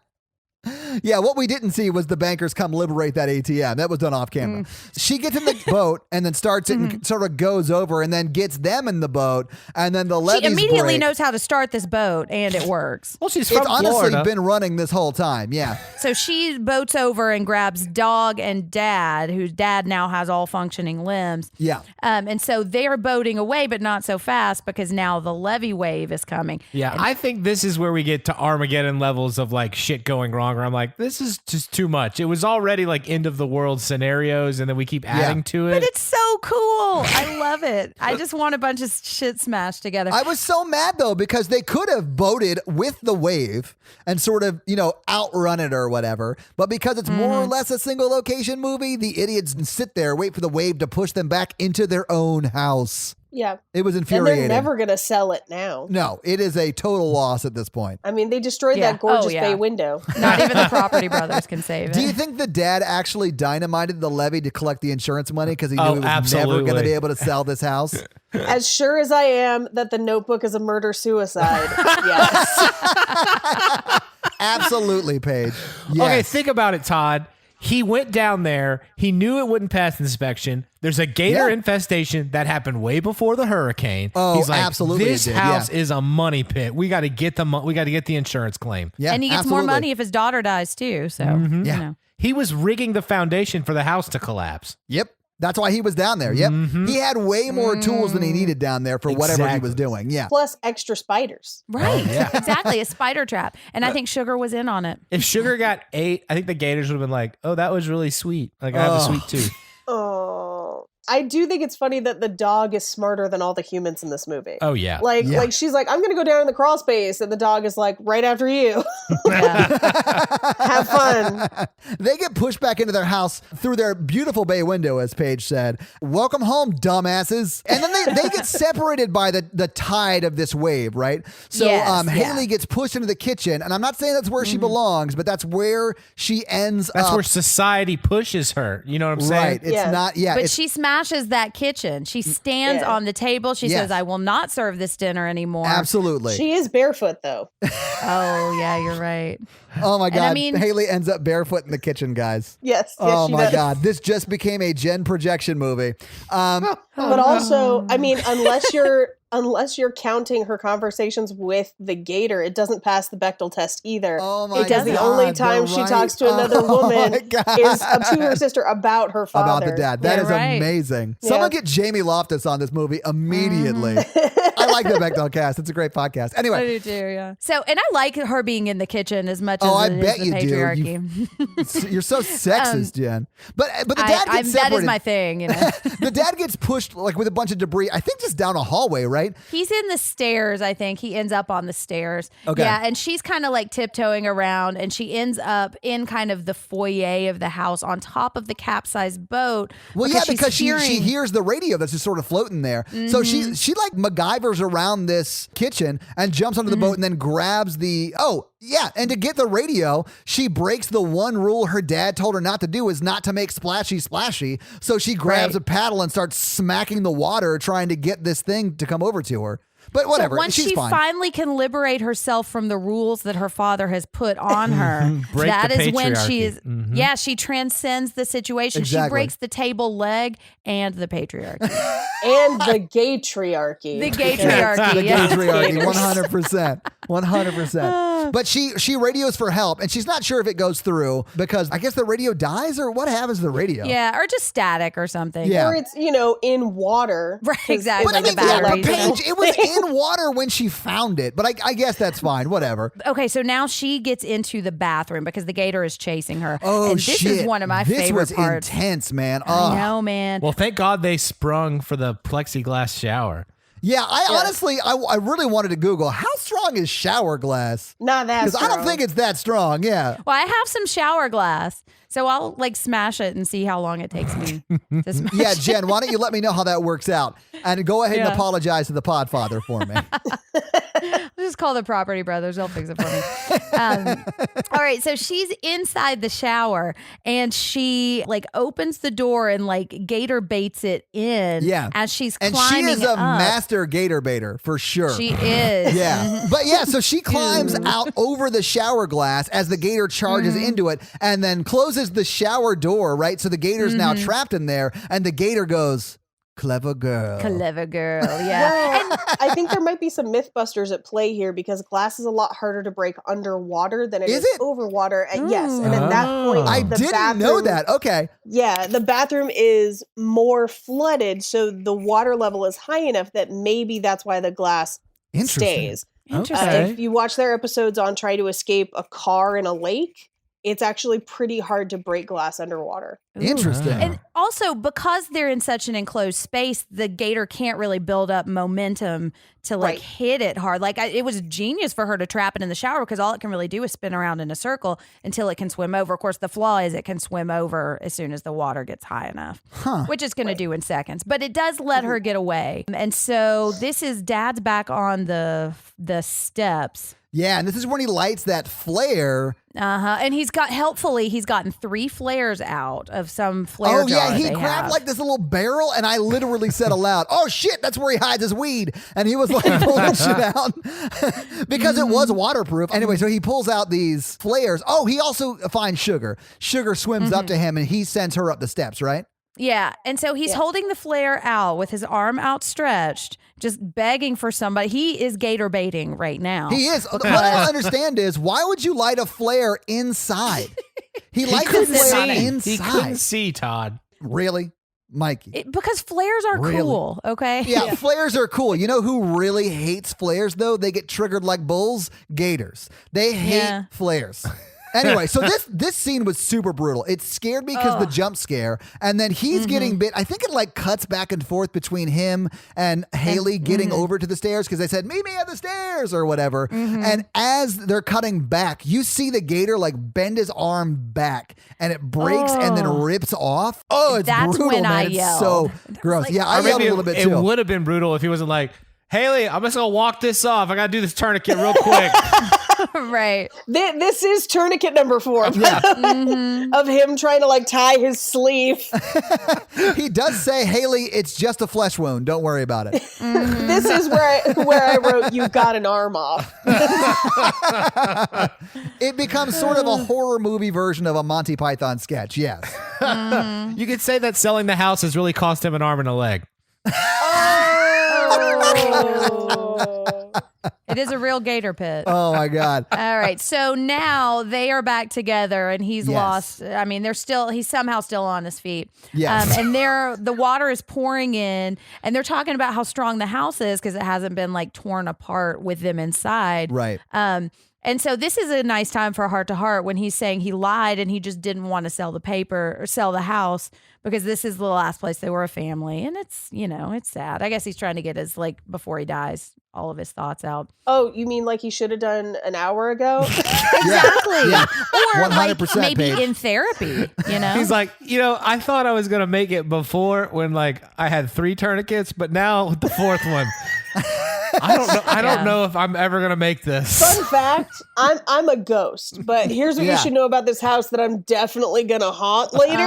Yeah, what we didn't see was the bankers come liberate that ATM. That was done off camera. She gets in the boat and then starts it and sort of goes over and then gets them in the boat. And then the She levees immediately break. knows how to start this boat, and it works. Well, she's It's from honestly Florida. been running this whole time. Yeah. So she boats over and grabs dog and dad, whose dad now has all functioning limbs. Yeah. And so they're boating away, but not so fast because now the levee wave is coming. Yeah, I think this is where we get to Armageddon levels of like shit going wrong, where I'm like, this is just too much. It was already like end of the world scenarios, and then we keep adding to it. But it's so cool. I love it. I just want a bunch of shit smashed together. I was so mad though because they could have boated with the wave and sort of, outrun it or whatever. But because it's more or less a single location movie, the idiots sit there, wait for the wave to push them back into their own house. Yeah. It was And infuriating. they're never going to sell it now. No, it is a total loss at this point. I mean, they destroyed Yeah. that gorgeous Oh, yeah. bay window. Not even the Property Brothers can save it. Do you think the dad actually dynamited the levee to collect the insurance money because he knew Oh, he was never absolutely. going to be able to sell this house? As sure as I am that the Notebook is a murder-suicide, yes. Absolutely, Paige. Yes. Okay, think about it, Todd. He went down there. He knew it wouldn't pass inspection. There's a gator Yeah. infestation that happened way before the hurricane. Oh, He's like, absolutely it This did, house yeah. is a money pit. We got to get we got to get the insurance claim. Yeah, And he gets absolutely. more money if his daughter dies too. So, Yeah. He was rigging the foundation for the house to collapse. Yep. That's why he was down there. Yep. He had way more tools than he needed down there for whatever he Exactly. was doing. Yeah. Plus extra spiders. Right. yeah. Exactly. A spider trap. And I think Sugar was in on it. If Sugar got 8, I think the gators would have been like, "Oh, that was really sweet. Like I have a sweet tooth." Oh. I do think it's funny that the dog is smarter than all the humans in this movie. Oh yeah. Like she's like, I'm gonna go down in the crawl space, and the dog is like, right after you. Have fun. They get pushed back into their house through their beautiful bay window, as Paige said. Welcome home, dumbasses. And then they get separated by the tide of this wave, right? So Haley gets pushed into the kitchen, and I'm not saying that's where she belongs, but that's where she ends That's up. where society pushes her. You know what I'm saying? Right. It's not, But she smashes that kitchen. She stands on the table. She says, I will not serve this dinner anymore. Absolutely. She is barefoot, though. Oh, yeah, you're right. Oh my God. I mean, Haley ends up barefoot in the kitchen, guys. Yes. Oh she my does. God. This just became a Jen projection movie. But also, I mean, unless you're counting her conversations with the gator, it doesn't pass the Bechdel test either. Oh my because God. the only time she talks to another woman is to her sister about her father. About the dad. That is amazing. Yeah. Someone get Jamie Loftus on this movie immediately. I like the Bechdel cast. It's a great podcast. Anyway. I do too, yeah. So, and I like her being in the kitchen as much as I it bet is you the do. patriarchy. You're so sexist, Jen. But the dad gets separated. That is my thing, you know. The dad gets pushed like with a bunch of debris. I think just down a hallway, right? He's in the stairs, I think. He ends up on the stairs. Okay. Yeah, and she's kind of like tiptoeing around, and she ends up in kind of the foyer of the house on top of the capsized boat. Well, because she hears the radio that's just sort of floating there. So she like MacGyvers around this kitchen and jumps onto the boat and then grabs and to get the radio, she breaks the one rule her dad told her not to do, is not to make splashy. So she grabs a paddle and starts smacking the water trying to get this thing to come over to her. But whatever, so once she's she fine. finally can liberate herself from the rules that her father has put on her, that is when she is, she transcends the situation. Exactly. She breaks the table leg and the patriarchy. And the gaytriarchy. The gaytriarchy. The yeah. gaytriarchy, 100%. But she radios for help, and she's not sure if it goes through because I guess the radio dies, or what happens to the radio? Yeah, or just static or something. Yeah. Or it's, in water. Right, exactly. But I mean, the batteries. Paige, it was in water when she found it, but I guess that's fine. Whatever. Okay, so now she gets into the bathroom because the gator is chasing her. Oh, and this is one of my favorite parts. This was intense, man. I know, man. Well, thank God they sprung for the plexiglass shower. Yeah, honestly, I really wanted to Google how strong is shower glass. Not that Because I don't think it's that strong. Yeah. Well, I have some shower glass, so I'll smash it and see how long it takes me to smash. Yeah, Jen, why don't you let me know how that works out? And go ahead and apologize to the Podfather for me. I'll just call the Property Brothers. They'll fix it for me. All right. So she's inside the shower and she opens the door and gator baits it in as she's climbing And she is a up. master gator baiter for sure. She is. Yeah. But so she climbs out over the shower glass as the gator charges into it and then closes the shower door, right? So the gator's now trapped in there and the gator goes, clever girl. Clever girl, yeah. And I think there might be some Mythbusters at play here because glass is a lot harder to break underwater than it is over water. And yes, and at that point, I the didn't bathroom, know that. Okay. Yeah, the bathroom is more flooded, so the water level is high enough that maybe that's why the glass stays. Interesting. If you watch their episodes on try to escape a car in a lake, it's actually pretty hard to break glass underwater. Interesting. And also, because they're in such an enclosed space, the gator can't really build up momentum to hit it hard. It was genius for her to trap it in the shower because all it can really do is spin around in a circle until it can swim over. Of course, the flaw is it can swim over as soon as the water gets high enough, which it's going to do in seconds. But it does let her get away. And so this is Dad's back on the steps. Yeah, and this is when he lights that flare. And he's gotten 3 flares out of some flare jar. Oh, yeah, he they grabbed have. this little barrel, and I literally said aloud, oh, shit, that's where he hides his weed. And he was pulling shit out because it was waterproof. Anyway, so he pulls out these flares. Oh, he also finds Sugar. Sugar swims up to him, and he sends her up the steps, right? Yeah. And so he's holding the flare out with his arm outstretched, just begging for somebody. He is gator baiting right now. He is. What I don't understand is, why would you light a flare inside? He lights a flare inside. He couldn't see, Todd. Really? Mikey. Because flares are cool, okay? Yeah, flares are cool. You know who really hates flares, though? They get triggered like bulls? Gators. They hate flares. Anyway, so this scene was super brutal. It scared me because the jump scare, and then he's getting bit. I think it like cuts back and forth between him and Haley getting over to the stairs because they said, meet me at the stairs or whatever. And as they're cutting back, you see the gator like bend his arm back and it breaks and then rips off. Oh, it's That's brutal, when man. I It's yelled. so gross. like- Yeah, I Or yelled a maybe little bit it too. would have been brutal if he wasn't like, Haley, I'm just gonna walk this off. I gotta do this tourniquet real quick. Right. This is tourniquet number 4 of him trying to like tie his sleeve. He does say, Haley, it's just a flesh wound. Don't worry about it. This is where I wrote, you got an arm off. It becomes sort of a horror movie version of a Monty Python sketch. Yes. You could say that selling the house has really cost him an arm and a leg. It is a real gator pit. Oh my God. All right. So now they are back together and he's Yes. lost. I mean, he's somehow still on his feet. Yes. And the water is pouring in and they're talking about how strong the house is because it hasn't been like torn apart with them inside. Right. And so this is a nice time for heart to heart when he's saying he lied and he just didn't want to sell the paper or sell the house because this is the last place they were a family. And it's, it's sad. I guess he's trying to get his, like, before he dies, all of his thoughts out. Oh, you mean like he should have done an hour ago? Exactly. Yeah. Or 100% like maybe Paige. in therapy, He's like, I thought I was gonna make it before when like I had 3 tourniquets, but now with the 4th one, I don't know. I don't know if I'm ever gonna make this. Fun fact, I'm a ghost, but here's what Yeah. you should know about this house that I'm definitely gonna haunt later.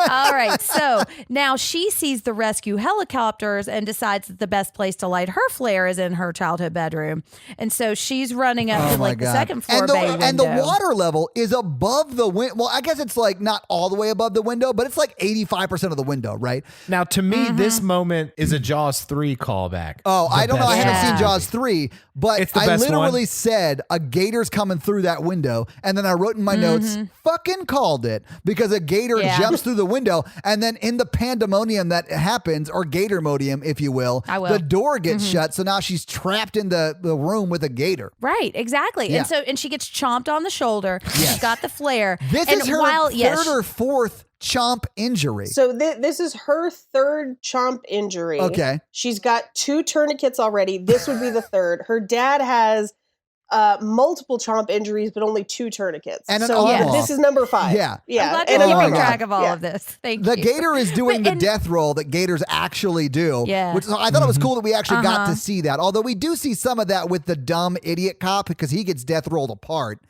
All right. So now she sees the rescue helicopters and decides that the best place to light her flare is in her childhood bedroom. And so she's running up to my like the God. second floor and the, bay window. and the water level is above the window. Well, I guess it's like not all the way above the window, but it's like 85% of the window, right? Now, to me, this moment is a Jaws 3 callback. Oh, I don't know. I best haven't Jaws seen movie. Jaws 3, but It's the I best literally one. said a gator's coming through that window. And then I wrote in my notes, fucking called it because a gator Yeah. jumps through the window. And then in the pandemonium that happens, or gator-modium, if you will, I will. the door gets shut. So now she's trapped in the room with a gator. Right, exactly. Yeah. And she gets chomped on the shoulder. Yes. She's got the flare. This and is her third or fourth chomp injury. So this is her 3rd chomp injury. Okay. She's got 2 tourniquets already. This would be the 3rd. Her dad has multiple chomp injuries, but only 2 tourniquets. And an so arm this off. is number 5. Yeah. Yeah. I'm glad And you're an keeping arm off. track of all Yeah. of this. Thank The you. gator is doing But- the death roll that gators actually do. Yeah. Which I thought it was cool that we actually got to see that. Although we do see some of that with the dumb idiot cop because he gets death rolled apart.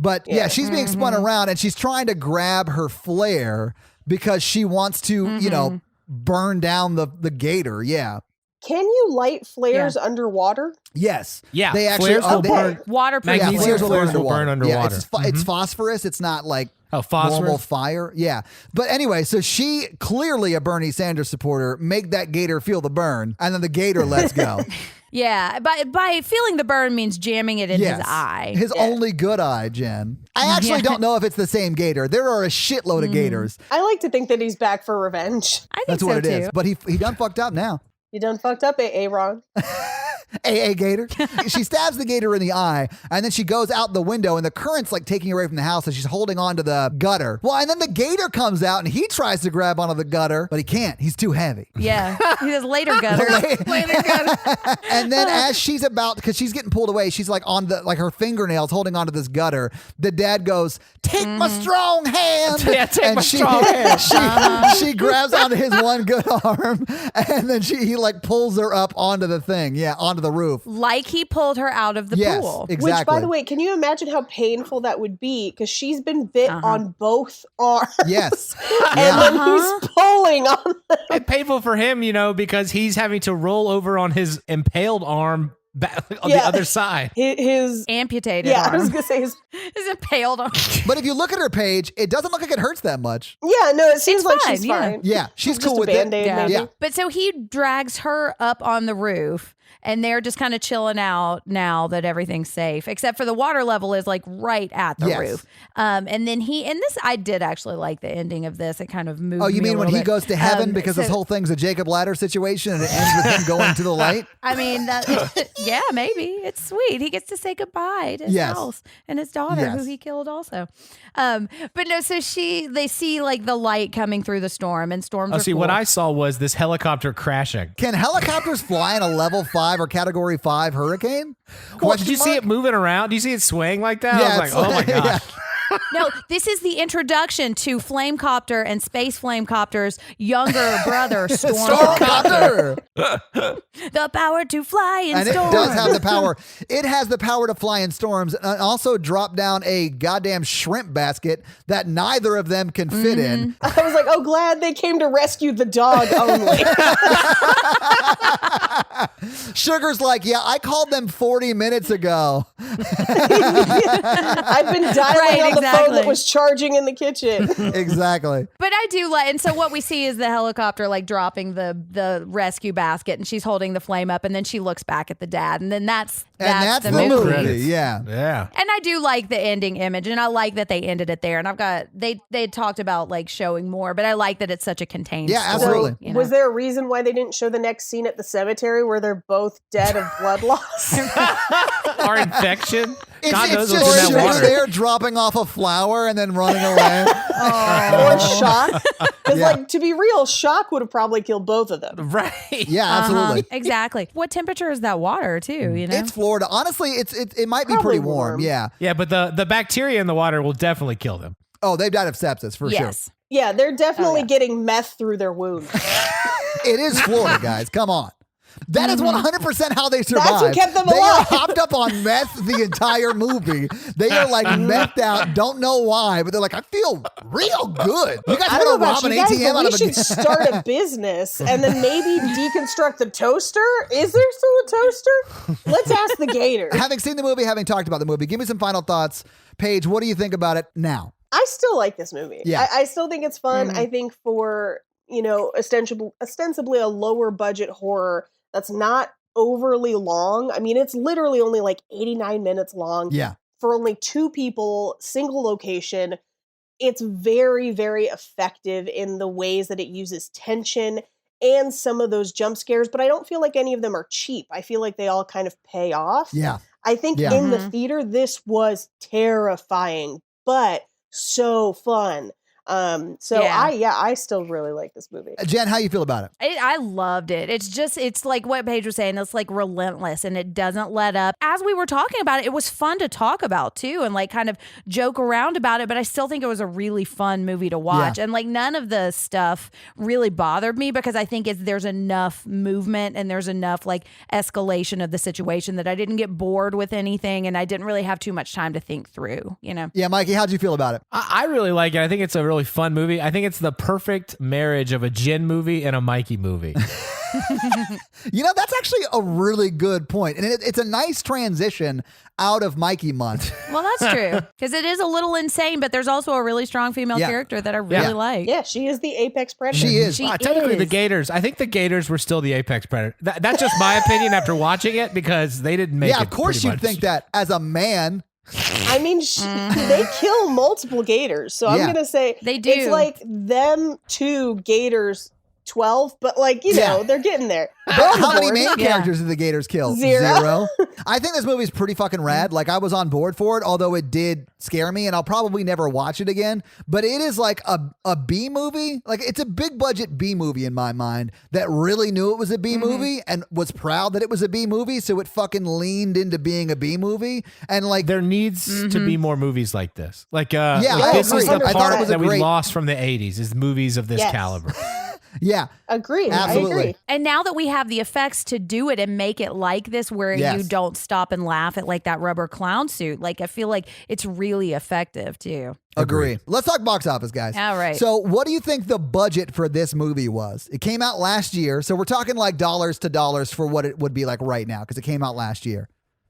But yeah, she's being spun around and she's trying to grab her flare because she wants to, burn down the gator. Yeah. Can you light flares underwater? Yes. Yeah, They actually flares will they- burn. Waterproof. Yeah, Magnesium flares flares will underwater. burn underwater. Yeah, it's phosphorus. It's not like Oh, phosphorus? normal fire. Yeah. But anyway, so she, clearly a Bernie Sanders supporter, make that gator feel the burn, and then the gator lets go. Yeah, by feeling the burn means jamming it in his eye. His only good eye, Jen. I actually don't know if it's the same gator. There are a shitload of gators. I like to think that he's back for revenge. I think That's so what it too. is. But he done fucked up now. You done fucked up, Ron. AA Gator. She stabs the gator in the eye, and then she goes out the window, and the current's like taking her away from the house, and she's holding on to the gutter. Well, and then the gator comes out, and he tries to grab onto the gutter, but he can't. He's too heavy. Yeah, he says later gutter. Later gutter. And then as she's about, because she's getting pulled away, she's like on the, like her fingernails holding onto this gutter. The dad goes, "Take my strong hand." Yeah, take and my strong hand. She grabs onto his one good arm, and then he like pulls her up onto the thing. Yeah, onto the roof. Like he pulled her out of the Yes, pool. exactly. Which, by the way, can you imagine how painful that would be? Because she's been bit on both arms. Yes. And Yeah. then he's pulling on them. It's painful for him, because he's having to roll over on his impaled arm back on the Yeah. other side. His Amputated yeah, arm. I was gonna say his. His impaled arm. But if you look at her page, it doesn't look like it hurts that much. Yeah, no, it seems It's like fine, she's yeah. fine. Yeah, she's Just cool a with it. Band-Aid, Yeah. maybe. Yeah. But so he drags her up on the roof and they're just kind of chilling out now that everything's safe, except for the water level is like right at the Yes. roof. And then I did actually like the ending of this. It kind of moved Oh, you me mean a when little he bit. goes to heaven because this so- whole thing's a Jacob Ladder situation and it ends with him going to the light? I mean, that Yeah, maybe. It's sweet. He gets to say goodbye to his house and his daughter, who he killed also. But no, so they see like the light coming through the storm, and storms are cool. What I saw was this helicopter crashing. Can helicopters fly in a level 5 or category 5 hurricane? Did you see it moving around? Do you see it swaying like that? Yeah, I was like, oh my God. Yeah. No, this is the introduction to Flamecopter and Space Flamecopter's younger brother, Stormcopter. The power to fly in storms. And it does have the power. It has the power to fly in storms and also drop down a goddamn shrimp basket that neither of them can fit in. I was like, oh, glad they came to rescue the dog only. Sugar's like, yeah, I called them 40 minutes ago. I've been dialing on the phone that was charging in the kitchen. Exactly. But I do like, and so what we see is the helicopter like dropping the rescue basket, and she's holding the flame up, and then she looks back at the dad, and then that's the movie. Credits. Yeah. Yeah. And I do like the ending image, and I like that they ended it there. And I've got they talked about like showing more, but I like that it's such a contained story, absolutely. you know? Was there a reason why they didn't show the next scene at the cemetery where they're both dead of blood loss? Or infection? God knows it's what's just in that sugar water. there dropping off a flower and then running away. Or shock? Because, like, to be real, shock would have probably killed both of them. Right. Yeah, absolutely. Exactly. What temperature is that water too? You know, It's Florida. Honestly, it might be Probably pretty warm. Yeah. Yeah, but the bacteria in the water will definitely kill them. Oh, they've died of sepsis for sure. yes. Yeah, they're definitely getting meth through their wounds. It is Florida, guys. Come on. That is 100% how they survived. That's what kept them They are alive. hopped up on meth the entire movie. They are like methed out, don't know why, but they're like, I feel real good. You guys I don't know want to about rob an you guys, ATM but out we of a should start a business and then maybe deconstruct the toaster. Is there still a toaster? Let's ask the Gator. Having seen the movie, having talked about the movie, give me some final thoughts. Paige, what do you think about it now? I still like this movie. Yeah. I still think it's fun. I think for, ostensibly a lower budget horror that's not overly long. I mean, it's literally only like 89 minutes long. Yeah. For only 2 people, single location. It's very, very effective in the ways that it uses tension and some of those jump scares, but I don't feel like any of them are cheap. I feel like they all kind of pay off. Yeah. I think in the theater, this was terrifying, but so fun. I still really like this movie. Jen, how you feel about it? I loved it. It's like what Paige was saying. It's like relentless and it doesn't let up. As we were talking about it, it was fun to talk about too and like kind of joke around about it. But I still think it was a really fun movie to watch. Yeah. And like none of the stuff really bothered me because I think there's enough movement and there's enough like escalation of the situation that I didn't get bored with anything and I didn't really have too much time to think through, you know? Yeah, Mikey, how'd you feel about it? I really like it. I think it's a really fun movie. I think it's the perfect marriage of a Jen movie and a Mikey movie. That's actually a really good point. And it's a nice transition out of Mikey month. Well, that's true. Because it is a little insane, but there's also a really strong female character that I really like. Yeah, she is the apex predator. She is. Technically, the Gators. I think the Gators were still the apex predator. That's just my opinion after watching it because they didn't make it. Yeah, of course you'd think that as a man. I mean, they kill multiple gators. So I'm going to say they do. It's like them 2 gators 12, but like, they're getting there. But how many main characters did the Gators kill? 0. I think this movie's pretty fucking rad. Like, I was on board for it, although it did scare me, and I'll probably never watch it again. But it is like a B movie. Like, it's a big budget B movie in my mind that really knew it was a B movie and was proud that it was a B movie. So it fucking leaned into being a B movie. And like, there needs to be more movies like this. Like, I this is agree. the I thought it was part a that we great- lost from the 80s is movies of this caliber. Yeah. Agreed. Absolutely. I agree. And now that we have the effects to do it and make it like this, where you don't stop and laugh at like that rubber clown suit, like I feel like it's really effective too. Agree. Let's talk box office, guys. All right. So what do you think the budget for this movie was? It came out last year. So we're talking like dollars to dollars for what it would be like right now because it came out last year.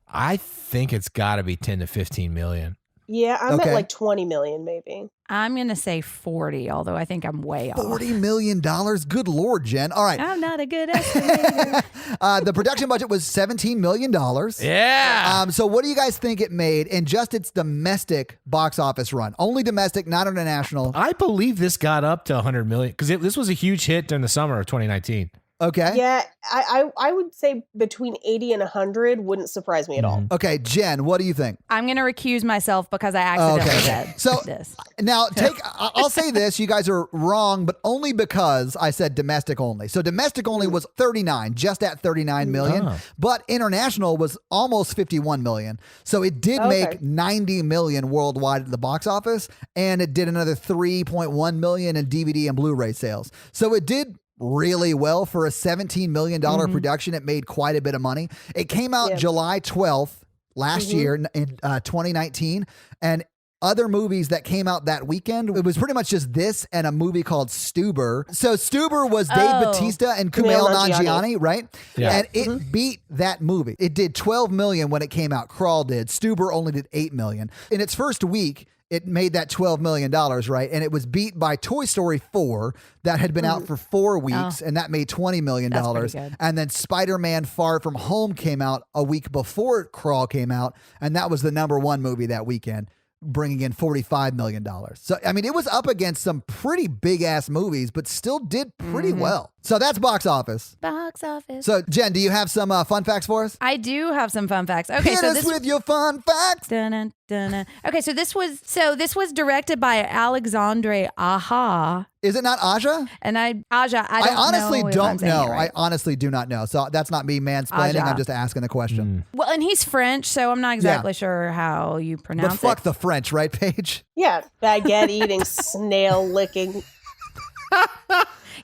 I think it's got to be 10 to 15 million. Yeah, I'm at like 20 million maybe. I'm going to say 40, although I think I'm way off. $40 million? Good Lord, Jen. All right. I'm not a good estimator. The production budget was $17 million. Yeah. So what do you guys think it made in just its domestic box office run? Only domestic, not international. I believe this got up to 100 million because this was a huge hit during the summer of 2019. Okay. Yeah, I would say between 80 and 100 wouldn't surprise me at all. Okay, Jen, what do you think? I'm going to recuse myself because I accidentally said So this. now I'll say this, you guys are wrong, but only because I said domestic only. So domestic only was 39, just at 39 million, but international was almost 51 million. So it did make 90 million worldwide at the box office, and it did another 3.1 million in DVD and Blu-ray sales. So it did really well for a $17 million production. It made quite a bit of money. It came out July 12th last year in 2019, and other movies that came out that weekend, it was pretty much just this and a movie called Stuber. So Stuber was Dave Bautista and Kumail Nanjiani, right? Yeah. And it beat that movie. It did 12 million when it came out. Crawl did. Stuber only did 8 million. In its first week, it made that $12 million, right? And it was beat by Toy Story 4 that had been out for 4 weeks, and that made $20 million. That's pretty good. And then Spider-Man Far From Home came out a week before Crawl came out, and that was the #1 movie that weekend, bringing in $45 million. So, I mean, it was up against some pretty big-ass movies, but still did pretty well. So that's box office. Box office. So, Jen, do you have some fun facts for us? I do have some fun facts. Okay, Hit so us this with your fun facts. Dun, dun, dun. Okay, so this was directed by Alexandre Aja. Is it not Aja? And I honestly know if I'm don't saying know. it right. I honestly do not know. So that's not me mansplaining. Aja. I'm just asking the question. Well, and he's French, so I'm not exactly sure how you pronounce But fuck it. the French, right, Paige? Yeah, baguette eating, snail licking.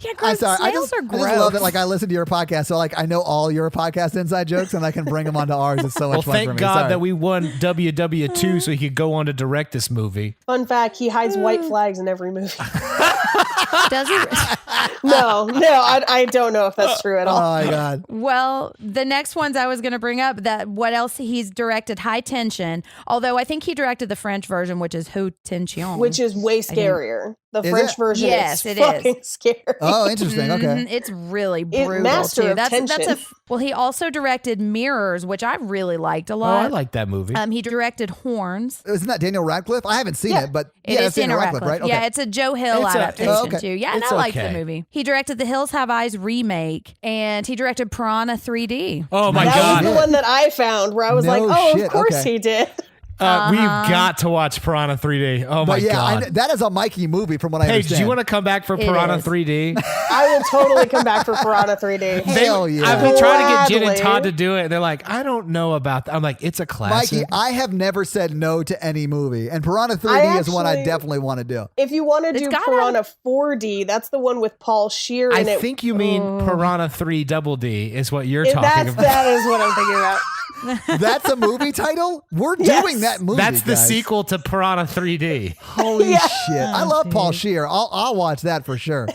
Yeah, gross. I'm sorry. Snails are gross. I just love that. Like, I listen to your podcast, so like I know all your podcast inside jokes, and I can bring them onto ours. It's so much Well, fun for thank me. God Sorry. that we won WW2 so he could go on to direct this movie. Fun fact, he hides white flags in every movie. Does he? No, I don't know if that's true at Oh all. my God. Well, the next ones I was going to bring up, that what else he's directed, High Tension, although I think he directed the French version, which is Haute Tension. Which is way scarier. The Is French it? version Yes, is it is. fucking scary. Oh, interesting. Okay. It's really brutal master too. of That's tension. well, he also directed Mirrors, which I really liked a Oh, lot. I like that movie. He directed Horns. Isn't that Daniel Radcliffe? I haven't seen it, but It is that's Daniel Daniel Radcliffe, right? Okay. Yeah, it's a Joe Hill It's a- adaptation oh, okay. too. Yeah, and It's I liked okay. the movie. He directed the Hills Have Eyes remake, and he directed Piranha 3D. Oh my That God. was the one that I found where I was No like, oh, shit, of course okay. he did. We've got to watch Piranha 3D. Oh my But yeah, God. that is a Mikey movie from what I Hey, understand. do you want to come back for It Piranha is. 3D? I will totally come back for Piranha 3D. Hell yeah. I've been trying to get Jen and Gladly. Todd to do it. And they're like, I don't know about that. I'm like, it's a classic. Mikey, I have never said no to any movie, and Piranha 3D is one I actually- definitely want to do. If you want to It's do gotta- Piranha 4D, that's the one with Paul Scheer I in it. think you mean Piranha 3 Double D is what you're If talking about. that is what I'm thinking about. That's a movie title? We're Yes. doing that movie. That's the guys. sequel to Piranha 3D. Holy Yeah. shit. I love Paul Scheer. I'll watch that for sure.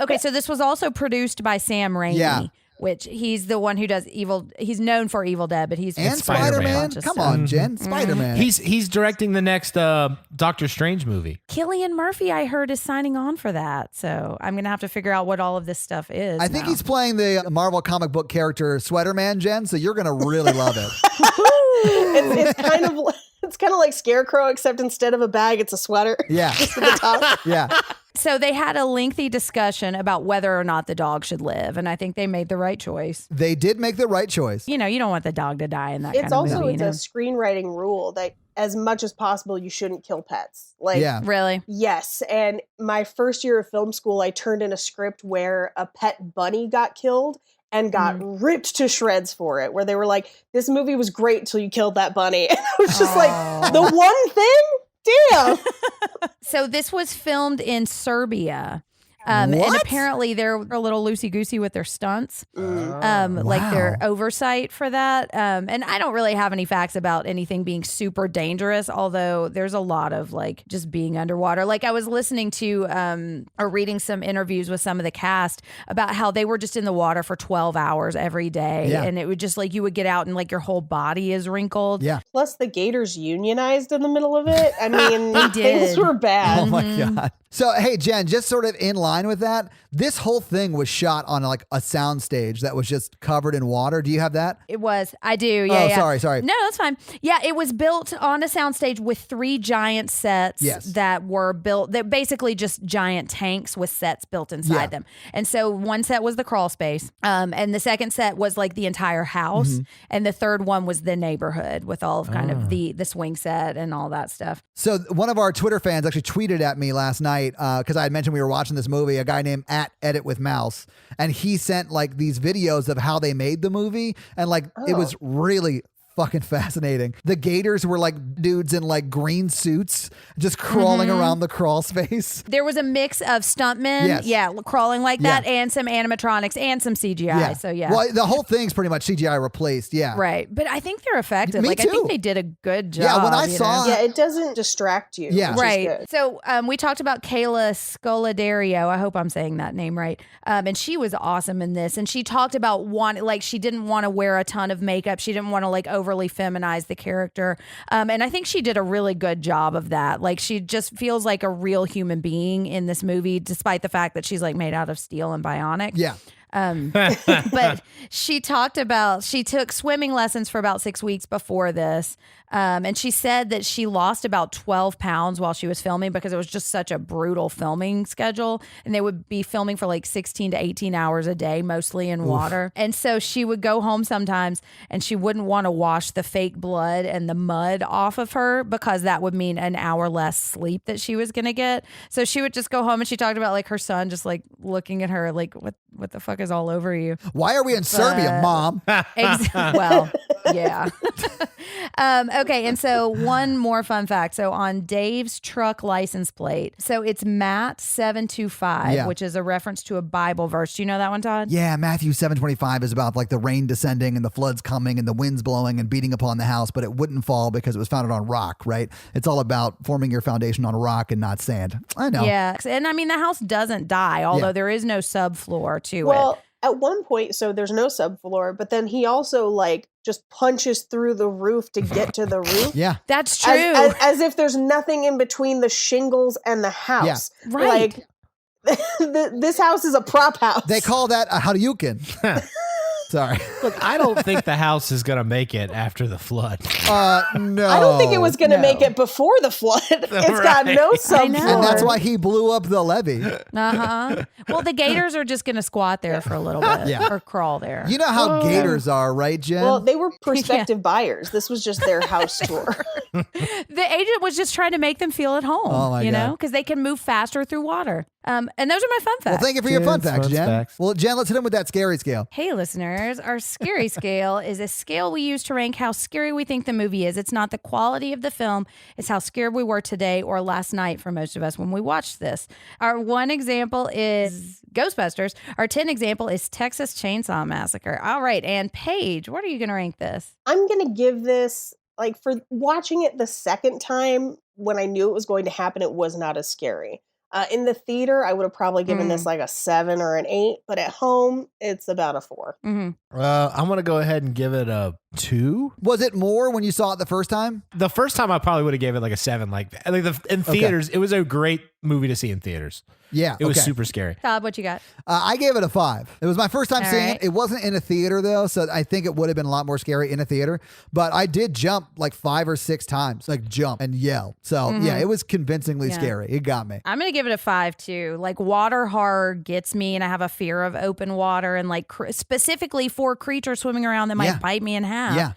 Okay, so this was also produced by Sam Raimi. Yeah. Which he's the one who does Evil. He's known for Evil Dead, but he's And Spider-Man. Spider-Man. Bunch of Come stuff. on, Jen. Spider-Man. He's directing the next Doctor Strange movie. Cillian Murphy, I heard, is signing on for that. So I'm gonna have to figure out what all of this stuff is. I think now. he's playing the Marvel comic book character Sweater Man, Jen, so you're going to really love it. It's kind of like Scarecrow, except instead of a bag, it's a sweater. Yeah. To the top. Yeah. So they had a lengthy discussion about whether or not the dog should live, and I think they made the right choice. They did make the right choice. You know, you don't want the dog to die in that It's kind of also movie. it's You know? a screenwriting rule that as much as possible you shouldn't kill pets. Like Yeah. Really? yes, and my first year of film school, I turned in a script where a pet bunny got killed and got ripped to shreds for it. Where they were like, "This movie was great until you killed that bunny," and I was just like, "The one thing." Damn. So this was filmed in Serbia. And What? apparently they're a little loosey-goosey with their stunts, like their oversight for that. And I don't really have any facts about anything being super dangerous, although there's a lot of like just being underwater. Like I was listening to or reading some interviews with some of the cast about how they were just in the water for 12 hours every day. Yeah. And it would just like you would get out and like your whole body is wrinkled. Yeah. Plus, the Gators unionized in the middle of it. I mean, They things did. were bad. Oh my God. So, hey, Jen, just sort of in line line with that, this whole thing was shot on like a sound stage that was just covered in water. Do you have that? It was. I do. Yeah. Oh, yeah. sorry. No, that's fine. Yeah, it was built on a soundstage with 3 giant sets that were built. They're basically just giant tanks with sets built inside them. And so one set was the crawl space, and the second set was like the entire house, and the third one was the neighborhood with all of kind of the swing set and all that stuff. So one of our Twitter fans actually tweeted at me last night because I had mentioned we were watching this movie, a guy named @editwithmouse, and he sent like these videos of how they made the movie, and like it was really fucking fascinating. The Gators were like dudes in like green suits just crawling around the crawl space. There was a mix of stuntmen, crawling like that, and some animatronics and some CGI. So Well, the whole thing's pretty much CGI replaced. Yeah. Right. But I think they're effective. Me like too. I think they did a good job. Yeah, when I saw yeah, it doesn't distract you. Yeah. Right. So we talked about Kayla Scoladario. I hope I'm saying that name right. And she was awesome in this. And she talked about she didn't want to wear a ton of makeup. She didn't want to like overly feminize the character. And I think she did a really good job of that. Like she just feels like a real human being in this movie, despite the fact that she's like made out of steel and bionic. Yeah. But she talked about, she took swimming lessons for about 6 weeks before this. And she said that she lost about 12 pounds while she was filming because it was just such a brutal filming schedule. And they would be filming for like 16 to 18 hours a day, mostly in water. And so she would go home sometimes and she wouldn't want to wash the fake blood and the mud off of her because that would mean an hour less sleep that she was going to get. So she would just go home, and she talked about like her son just like looking at her like, what the fuck is all over you? Why are we in Serbia, Mom? Well, yeah. Okay, and so one more fun fact. So on Dave's truck license plate, so it's Matt 725, which is a reference to a Bible verse. Do you know that one, Todd? Yeah, Matthew 7:25 is about like the rain descending and the floods coming and the winds blowing and beating upon the house, but it wouldn't fall because it was founded on rock, right? It's all about forming your foundation on rock and not sand. I know. Yeah, and I mean the house doesn't die, although there is no subfloor to it. Well, at one point, so there's no subfloor, but then he also like just punches through the roof to get to the roof. Yeah. That's true. As if there's nothing in between the shingles and the house. Yeah. Right. Like this house is a prop house. They call that a Haryukin. Sorry. Look, I don't think the house is going to make it after the flood. No. I don't think it was going to make it before the flood. It's got no subfloor. And that's why he blew up the levee. Well, the Gators are just going to squat there for a little bit or crawl there. You know how Gators are, right, Jen? Well, they were prospective buyers. This was just their house tour. The agent was just trying to make them feel at home, know, because they can move faster through water. And those are my fun facts. Well, thank you for your fun facts, Jen. Facts. Well, Jen, let's hit him with that scary scale. Hey, listeners, our scary scale is a scale we use to rank how scary we think the movie is. It's not the quality of the film. It's how scared we were today or last night for most of us when we watched this. Our 1 example is Ghostbusters. Our 10 example is Texas Chainsaw Massacre. All right. And Paige, what are you going to rank this? I'm going to give this, like, for watching it the second time when I knew it was going to happen, it was not as scary. In the theater, I would have probably given this like a 7 or an 8, but at home, it's about a 4. I'm going to go ahead and give it a 2. Was it more when you saw it the first time? The first time I probably would have gave it like a 7. In theaters, it was a great movie to see in theaters. Yeah. It was super scary. Todd, what you got? I gave it a 5. It was my first time seeing it. It wasn't in a theater, though, so I think it would have been a lot more scary in a theater. But I did jump like 5 or 6 times, like jump and yell. So, yeah, it was convincingly scary. It got me. I'm going to give it a 5, too. Like, water horror gets me, and I have a fear of open water and, like, specifically for creatures swimming around that might bite me in half. Yeah.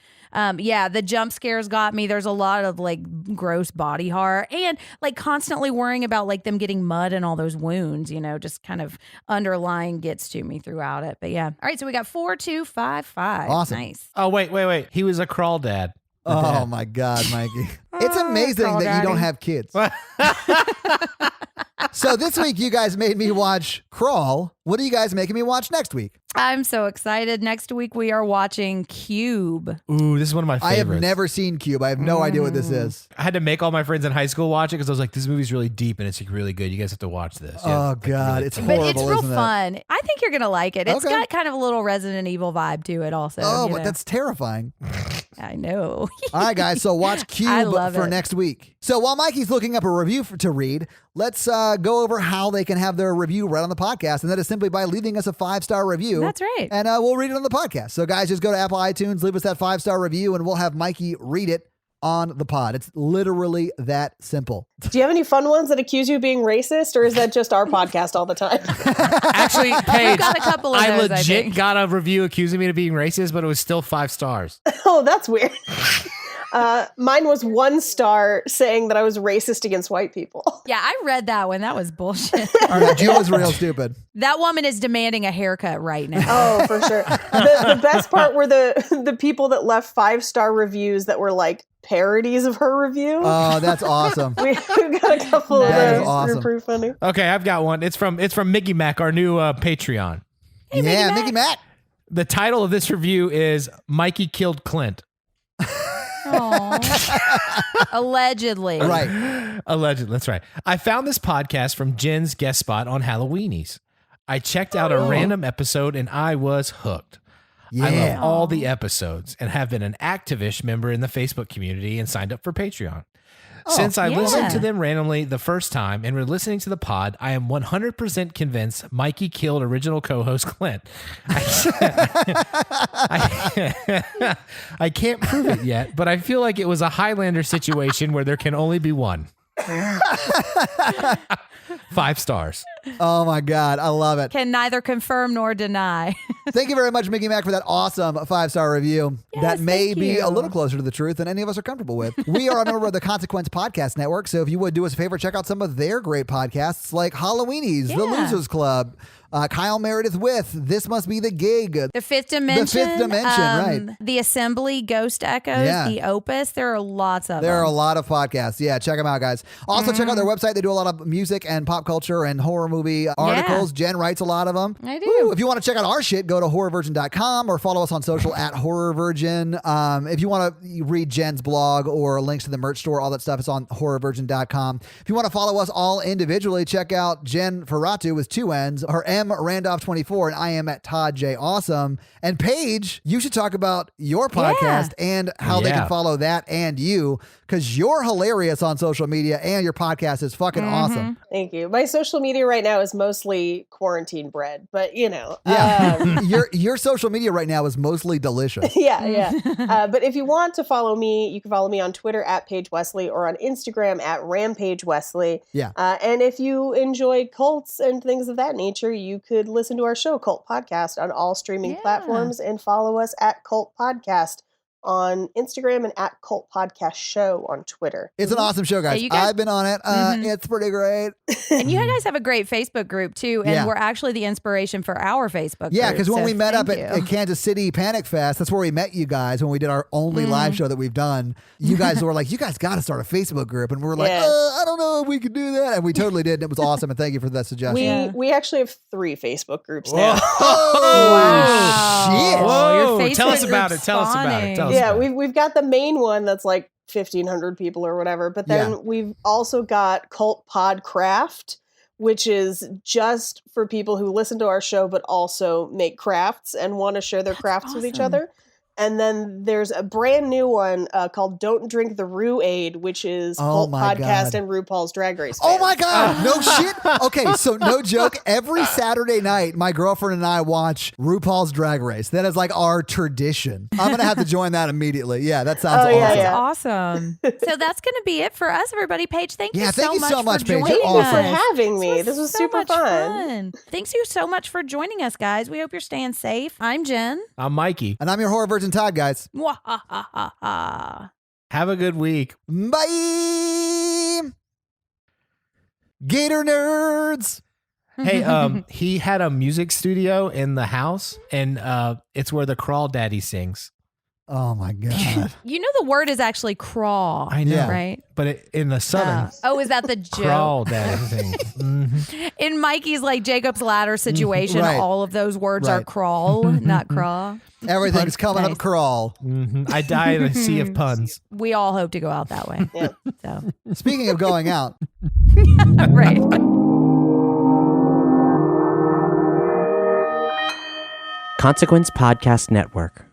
The jump scares got me. There's a lot of like gross body horror and like constantly worrying about like them getting mud and all those wounds, you know, just kind of underlying gets to me throughout it. But yeah. All right. So we got 4, 2, 5, 5. Awesome. Nice. Oh, wait. He was a crawl dad. Oh, my God, Mikey. It's amazing that you don't have kids. So this week, you guys made me watch Crawl. What are you guys making me watch next week? I'm so excited. Next week we are watching Cube. Ooh, this is one of my I favorites. have never seen Cube. I have no idea what this is. I had to make all my friends in high school watch it because I was like, this movie's really deep and it's like really good. You guys have to watch this. Oh, God. It's But horrible, it's real isn't it? fun. I think you're going to like it. It's Okay. got kind of a little Resident Evil vibe to it also. Oh, you but know? that's terrifying. I know. All right, guys. So watch I Cube love for it. next week. So while Mikey's looking up a review to read, let's go over how they can have their review read on the podcast. And that is simply by leaving us a 5-star review. That's right. And we'll read it on the podcast. So guys, just go to Apple iTunes, leave us that 5-star review, and we'll have Mikey read it on the pod. It's literally that simple. Do you have any fun ones that accuse you of being racist, or is that just our podcast all the time? Actually, Paige, got a couple of I those, I legit think. got a review accusing me of being racist, but it was still 5 stars. Oh, that's weird. Mine was 1 star saying that I was racist against white people. Yeah, I read that one. That was bullshit. All right, Julie's real stupid. That woman is demanding a haircut right now. Oh, for sure. The best part were the people that left 5-star reviews that were like parodies of her review. Oh, that's awesome. We've got a couple of That is those. awesome. They're pretty funny. Okay, I've got one. It's from Mickey Mac, our new Patreon. Yeah, Mickey Mac. The title of this review is Mikey Killed Clint. Aw. Allegedly. Right. Allegedly, that's right. I found this podcast from Jen's guest spot on Halloweenies. I checked out a random episode and I was hooked. I Yeah. love all the episodes and have been an activist member in the Facebook community and signed up for Patreon. Since I listened to them randomly the first time and were listening to the pod, I am 100% convinced Mikey killed original co-host Clint. I can't prove it yet, but I feel like it was a Highlander situation where there can only be one. 5 stars. Oh my God, I love it. Can neither confirm nor deny. Thank you very much, Mickey Mac, for that awesome 5-star review. Yes, that may thank be you. a little closer to the truth than any of us are comfortable with. We are a member of the Consequence Podcast Network, so if you would do us a favor, check out some of their great podcasts like Halloweenies, The Yeah. Losers Club, Kyle Meredith with This Must Be the Gig. The Fifth Dimension. Right. The Assembly, Ghost Echoes, Yeah. The Opus. There are lots of There are a them. lot of podcasts. Yeah, check them out, guys. Also, check out their website. They do a lot of music and pop culture and horror movie articles. Jen writes a lot of them. I do. Woo. If you want to check out our shit, go to horrorvirgin.com or follow us on social at horrorvirgin. If you want to read Jen's blog or links to the merch store, all that stuff is on horrorvirgin.com. If you want to follow us all individually, check out Jen Ferratu with 2 N's, her M Randolph24, and I am at Todd J Awesome. And Paige, you should talk about your podcast and how they can follow that and you, because you're hilarious on social media and your podcast is fucking awesome. Thank you. My social media right now is mostly quarantine bread, but you know. Yeah. Your social media right now is mostly delicious. Yeah. But if you want to follow me, you can follow me on Twitter at Paige Wesley or on Instagram at Rampage Wesley. Yeah. And if you enjoy cults and things of that nature, you could listen to our show, Cult Podcast, on all streaming platforms and follow us at Cult Podcast on Instagram and at Cult Podcast Show on Twitter. It's an awesome show, guys. you guys- I've been on it. It's pretty great. And you guys have a great Facebook group too. And Yeah. we're actually the inspiration for our Facebook Yeah, group. because when So we met up thank at you. Kansas City Panic Fest, that's where we met you guys when we did our only live show that we've done. You guys were like, you guys got to start a Facebook group. And we were like, Yeah. I don't know if we could do that. And we totally did. And it was awesome. And thank you for that suggestion. We actually have 3 Facebook groups now. Oh, shit. Whoa, your tell us Facebook about group's it. Tell us about it. spawning. Tell us Yeah, about it. we've got the main one that's like 1,500 people or whatever, but then Yeah. we've also got Cult Pod Craft, which is just for people who listen to our show but also make crafts and want to share their crafts with each awesome. other. And then there's a brand new one called Don't Drink the Rue-Aid, which is Cult my Podcast God. and RuPaul's Drag Race Oh fans. my God. No shit. Okay, so no joke. Every Saturday night, my girlfriend and I watch RuPaul's Drag Race. That is like our tradition. I'm going to have to join that immediately. Yeah, that sounds Oh, yeah, awesome. yeah. Awesome. So that's going to be it for us, everybody. Paige, thank Yeah, you thank so you much so much, for Paige. joining You're Thank you awesome. for us. having me. This was so super much fun. Thanks you so much for joining us, guys. We hope you're staying safe. I'm Jen. I'm Mikey. And I'm your horror virgin Todd, guys. Mwahahaha. Have a good week. Bye. Gator nerds. Hey, he had a music studio in the house, and it's where the Crawdaddy sings. Oh my God. You know the word is actually crawl. I know, Yeah. Right? but in the southern Is that the joke? crawl daddy thing. Mhm. In Mikey's like Jacob's ladder situation, Right. all of those words are Right. crawl, not craw. Everything's coming Nice. up crawl. Mhm. I die in a sea of puns. We all hope to go out that way. Yeah. So Speaking of going out, right. Consequence Podcast Network.